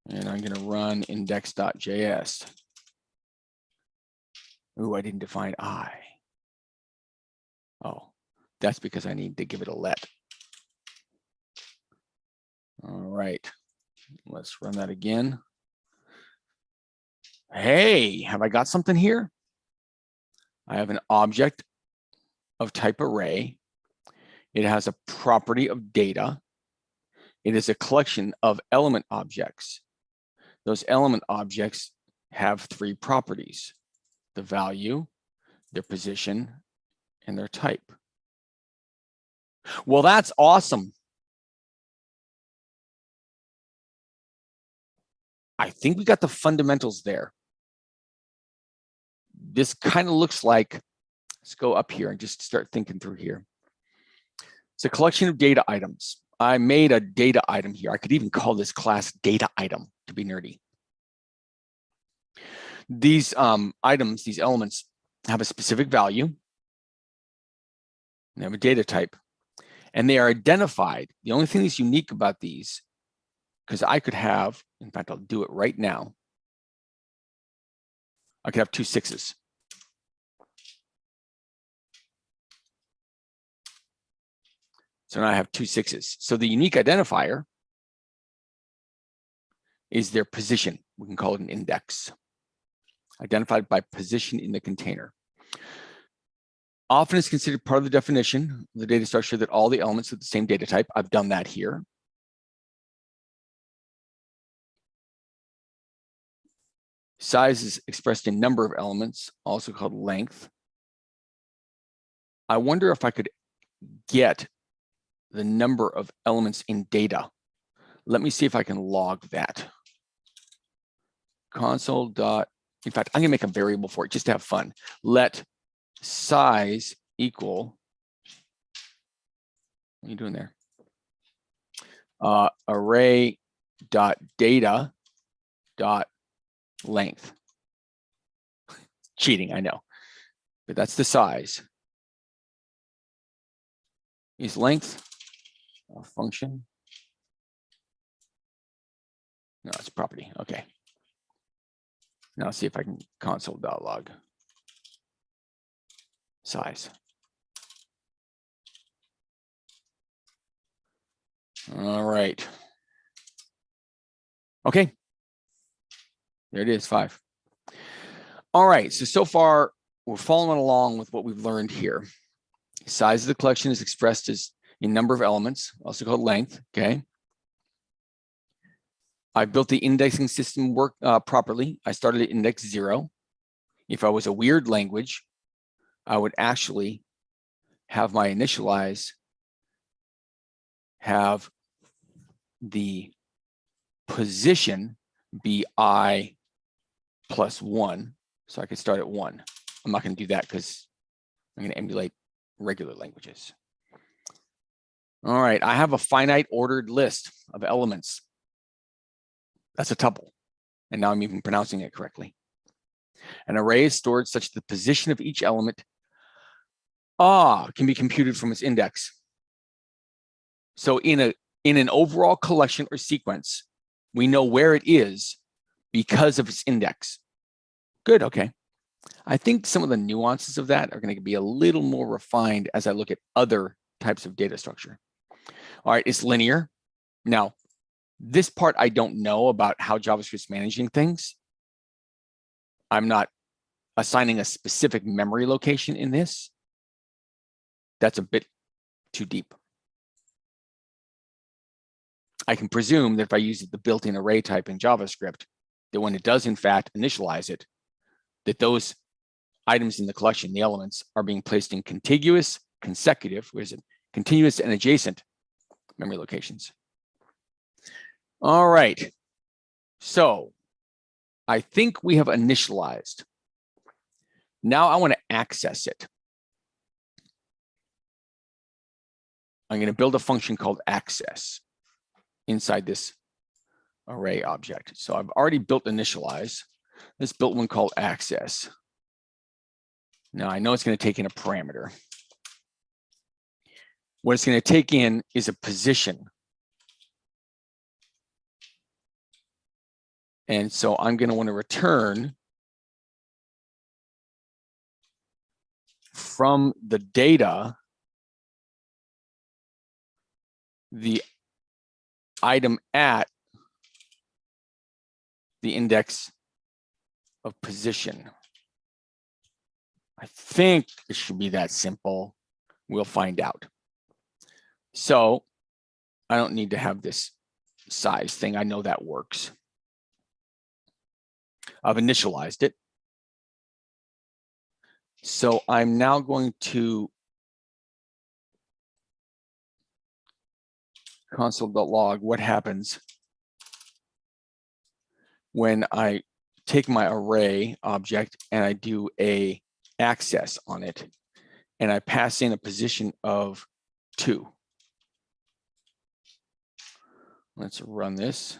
And I'm going to run index.js. Ooh, I didn't define I. Oh, that's because I need to give it a let. All right, Let's run that again. Hey, have I got something here? I have an object of type array. It has a property of data. It is a collection of element objects. Those element objects have three properties: the value, their position, and their type. Well, that's awesome. I think we got the fundamentals there. This kind of looks like, let's go up here and just start thinking through here. It's a collection of data items. I made a data item here. I could even call this class data item to be nerdy. These items, these elements, have a specific value. They have a data type, and they are identified. The only thing that's unique about these, because I could have, in fact, I'll do it right now. I could have 2 6s. So now I have 2 6s. So the unique identifier is their position. We can call it an index, identified by position in the container. Often it's considered part of the definition of the data structure that all the elements have the same data type. I've done that here. Size is expressed in number of elements, also called length. I wonder if I could get the number of elements in data. Let me see if I can log that. Console dot, in fact, I'm gonna make a variable for it just to have fun. Let size equal, what are you doing there? Array dot data dot length. Cheating, I know, but that's the size. Is length a function? No, it's property. Okay. Now let's see if I can console.log size. All right. Okay. There it is, 5. All right. So far, we're following along with what we've learned here. Size of the collection is expressed as in number of elements, also called length. Okay. I built the indexing system work properly. I started at index 0. If I was a weird language, I would actually have my initialize have the position be I plus 1. So I could start at 1. I'm not going to do that because I'm going to emulate regular languages. All right, I have a finite ordered list of elements. That's a tuple. And now I'm even pronouncing it correctly. An array is stored such that the position of each element can be computed from its index. So in an overall collection or sequence, we know where it is because of its index. Good, okay. I think some of the nuances of that are going to be a little more refined as I look at other types of data structure. All right, it's linear. Now, this part I don't know about how JavaScript's managing things. I'm not assigning a specific memory location in this. That's a bit too deep. I can presume that if I use the built-in array type in JavaScript, that when it does in fact initialize it, that those items in the collection, the elements, are being placed in contiguous, consecutive, what is it? Continuous and adjacent memory locations. All right. So I think we have initialized. Now I want to access it. I'm going to build a function called access inside this array object. So I've already built initialize. Let's build one called access. Now I know it's going to take in a parameter. What it's going to take in is a position. And so I'm going to want to return from the data the item at the index of position. I think it should be that simple. We'll find out. So I don't need to have this size thing. I know that works. I've initialized it. So I'm now going to console.log what happens when I take my array object and I do a access on it and I pass in a position of 2. Let's run this.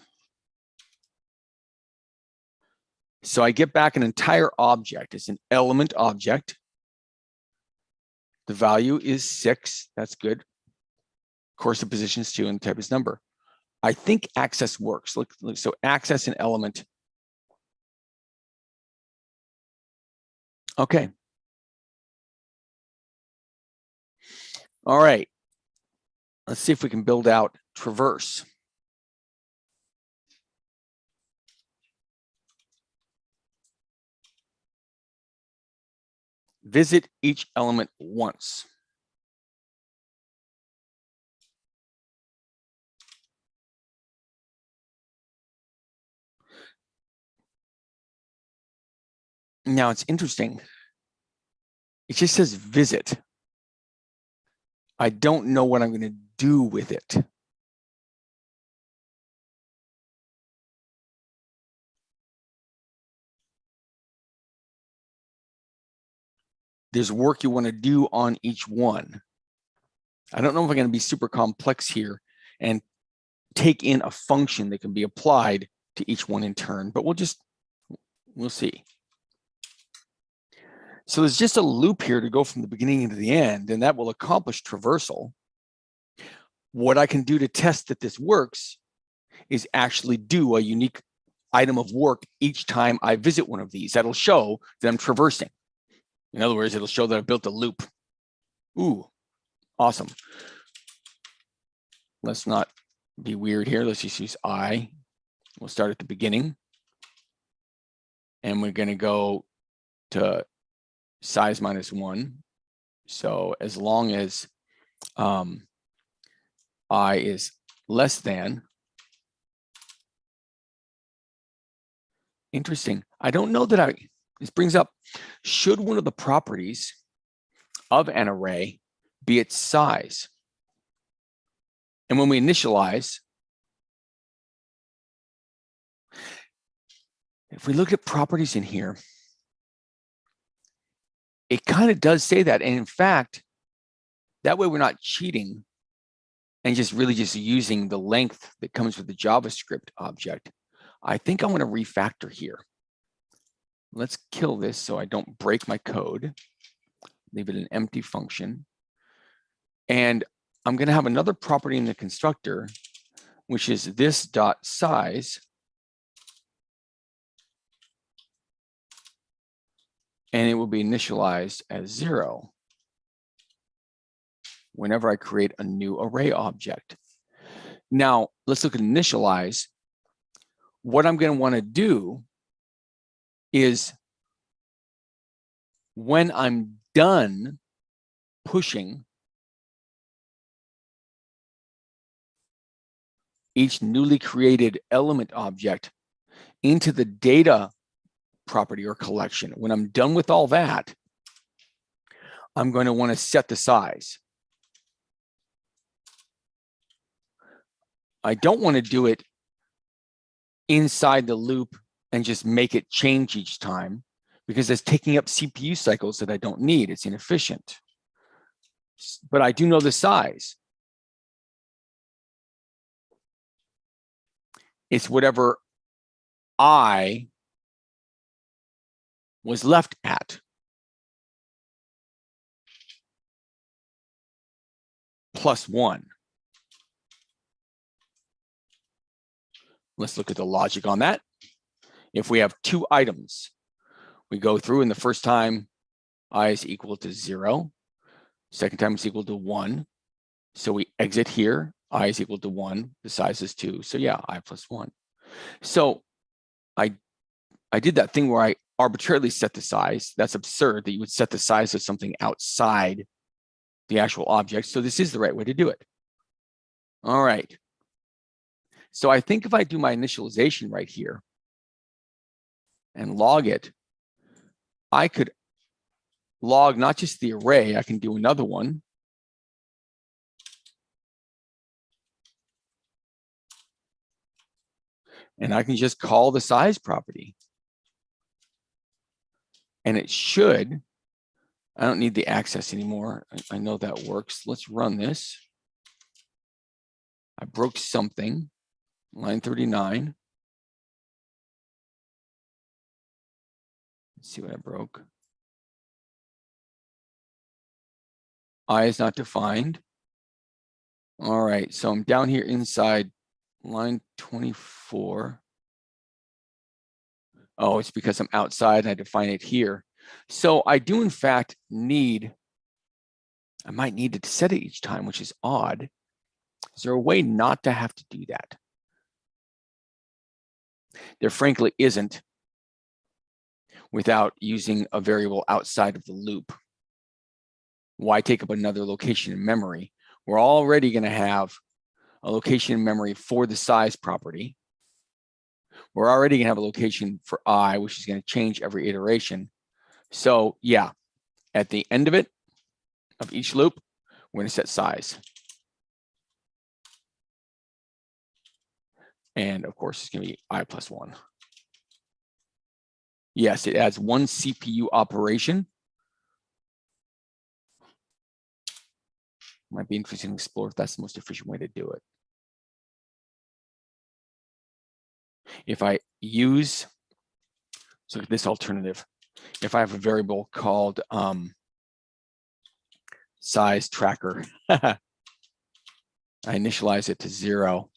So I get back an entire object. It's an element object. The value is 6. That's good. Of course, the position is 2 and the type is number. I think access works. Look, so access an element. Okay. All right. Let's see if we can build out traverse. Visit each element once. Now it's interesting. It just says visit. I don't know what I'm going to do with it. There's work you want to do on each one. I don't know if I'm going to be super complex here and take in a function that can be applied to each one in turn, but we'll see. So there's just a loop here to go from the beginning to the end, and that will accomplish traversal. What I can do to test that this works is actually do a unique item of work each time I visit one of these. That'll show that I'm traversing. In other words, it'll show that I've built a loop. Ooh, awesome. Let's not be weird here. Let's just use I. We'll start at the beginning. And we're going to go to size -1. So as long as I is less than. Interesting. I don't know that this brings up, should one of the properties of an array be its size? And when we initialize, if we look at properties in here, it kind of does say that. And in fact, that way we're not cheating and just using the length that comes with the JavaScript object. I think I want to refactor here. Let's kill this so I don't break my code. Leave it an empty function. And I'm going to have another property in the constructor, which is this dot size. And it will be initialized as 0 whenever I create a new array object. Now, let's look at initialize. What I'm going to want to do is when I'm done pushing each newly created element object into the data property or collection, when I'm done with all that, I'm going to want to set the size. I don't want to do it inside the loop and just make it change each time, because it's taking up CPU cycles that I don't need. It's inefficient. But I do know the size. It's whatever I was left at. +1. Let's look at the logic on that. If we have 2 items, we go through, and the first time I is equal to 0. Second time it's equal to 1. So we exit here. I is equal to 1. The size is 2. So yeah, I +1. So I did that thing where I arbitrarily set the size. That's absurd that you would set the size of something outside the actual object. So this is the right way to do it. All right. So I think if I do my initialization right here and log it, I could log not just the array, I can do another one. And I can just call the size property. And it should, I don't need the access anymore. I know that works. Let's run this. I broke something, line 39. Let's see what I broke. I is not defined. All right, so I'm down here inside line 24. Oh, it's because I'm outside and I define it here. So I do in fact need, I might need to set it each time, which is odd. Is there a way not to have to do that? There frankly isn't, without using a variable outside of the loop. Why take up another location in memory? We're already going to have a location in memory for the size property. We're already going to have a location for I, which is going to change every iteration. So yeah, at the end of it, of each loop, we're going to set size. And of course, it's going to be I plus 1. Yes, it adds one CPU operation. Might be interesting to explore if that's the most efficient way to do it. If I use, so this alternative, if I have a variable called size tracker, I initialize it to 0.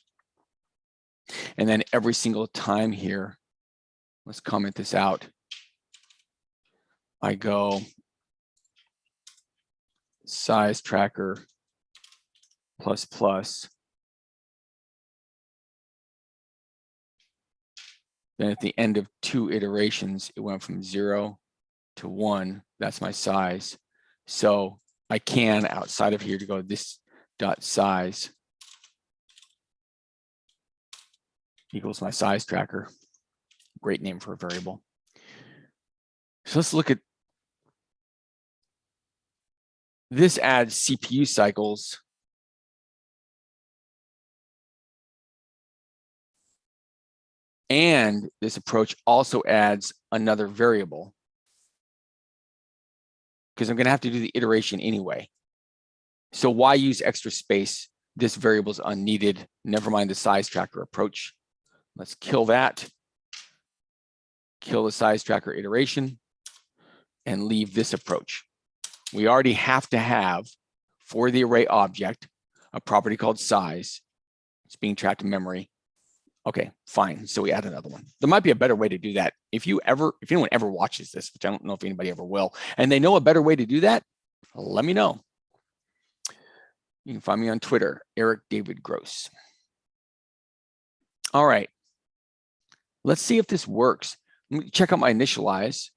And then every single time here, let's comment this out. I go size tracker plus plus. Then at the end of 2 iterations, it went from 0 to 1. That's my size. So I can, outside of here, to go this dot size equals my size tracker. Great name for a variable. So let's look at this. Adds CPU cycles. And this approach also adds another variable, because I'm going to have to do the iteration anyway. So why use extra space? This variable is unneeded. Never mind the size tracker approach. Let's kill that. Kill the size tracker iteration and leave this approach. We already have to have, for the array object, a property called size. It's being tracked in memory. Okay, fine. So we add another one. There might be a better way to do that. If anyone ever watches this, which I don't know if anybody ever will, and they know a better way to do that, let me know. You can find me on Twitter, Erik David Gross. All right. Let's see if this works. Let me check out my initialize.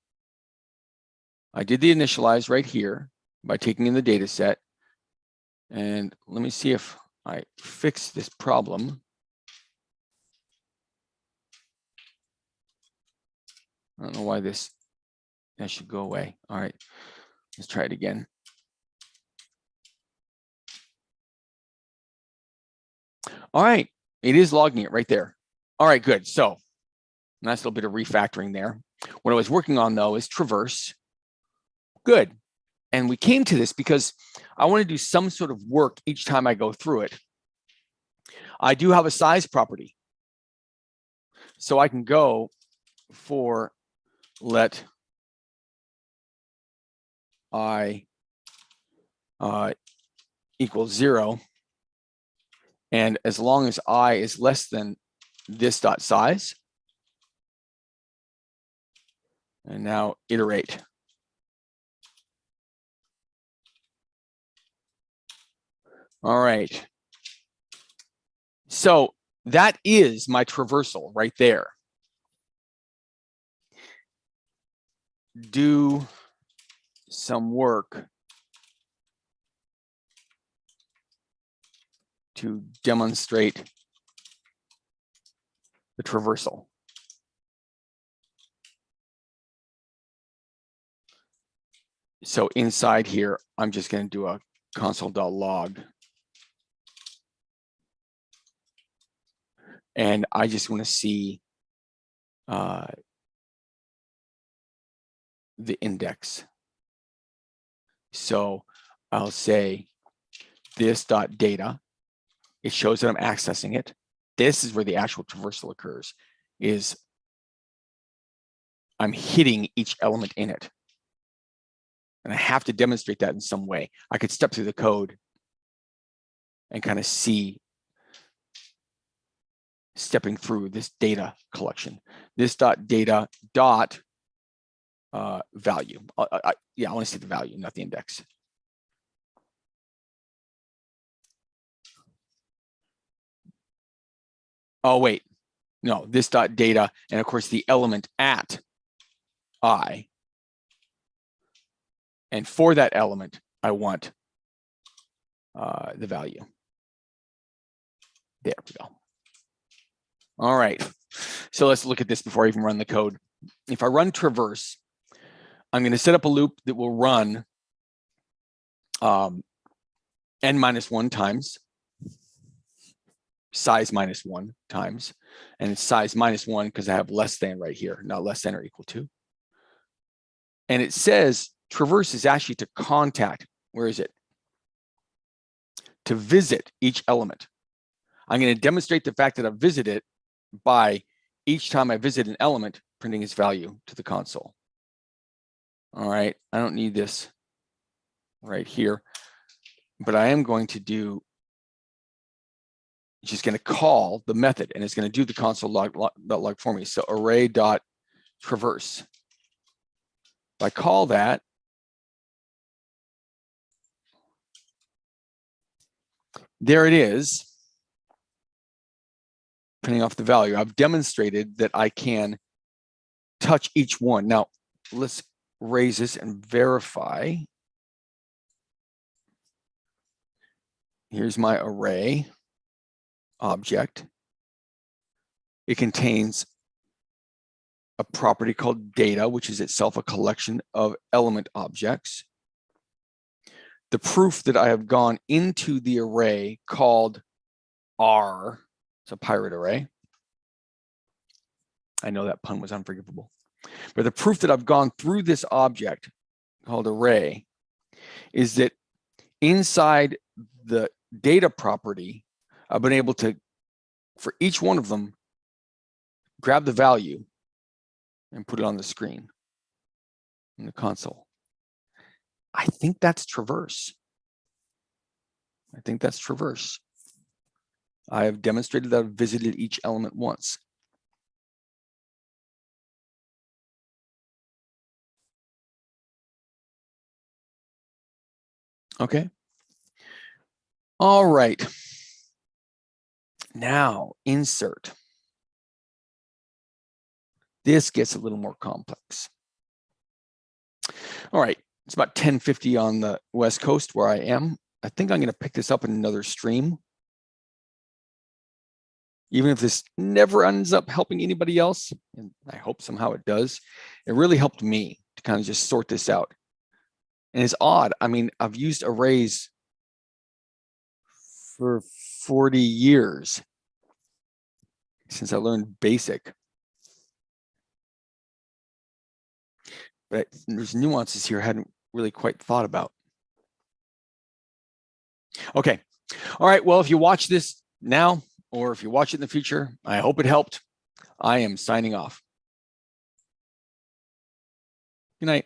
I did the initialize right here by taking in the data set. And let me see if I fix this problem. I don't know why that should go away. All right, let's try it again. All right, it is logging it right there. All right, good. So nice little bit of refactoring there. What I was working on though is traverse. Good. And we came to this because I want to do some sort of work each time I go through it. I do have a size property. So I can go for let I equals 0. And as long as I is less than this dot size, and now iterate. All right. So that is my traversal right there. do some work to demonstrate the traversal. So inside here, I'm just going to do a console.log. And I just want to see the index. So I'll say this.data. It shows that I'm accessing it. This is where the actual traversal occurs, is I'm hitting each element in it. And I have to demonstrate that in some way. I could step through the code and kind of see stepping through this data collection. This .data dot value. Yeah, I want to see the value, not the index. Oh, wait. No, this .data, and of course the element at I. And for that element, I want the value. There we go. All right. So let's look at this before I even run the code. If I run traverse, I'm going to set up a loop that will run n-1 times size -1 times, and it's size -1 because I have less than right here, not less than or equal to. And it says traverse is actually to contact. Where is it? To visit each element. I'm going to demonstrate the fact that I visit it by each time I visit an element, printing its value to the console. All right, I don't need this right here, but I am going to do, just going to call the method, and it's going to do the console log for me. So array.traverse. If I call that, there it is, printing off the value. I've demonstrated that I can touch each one. Now, let's raise this and verify. Here's my array object. It contains a property called data, which is itself a collection of element objects. The proof that I have gone into the array called R, it's a pirate array. I know that pun was unforgivable. But the proof that I've gone through this object called array is that inside the data property, I've been able to, for each one of them, grab the value and put it on the screen in the console. I think that's traverse. I think that's traverse. I have demonstrated that I've visited each element once. Okay. All right. Now, insert. This gets a little more complex. All right. It's about 10:50 on the West Coast where I am. I think I'm going to pick this up in another stream. Even if this never ends up helping anybody else, and I hope somehow it does, it really helped me to kind of just sort this out. And it's odd. I mean, I've used arrays for 40 years since I learned BASIC. But there's nuances here I hadn't really quite thought about. Okay. All right. Well, if you watch this now, or if you watch it in the future, I hope it helped. I am signing off. Good night.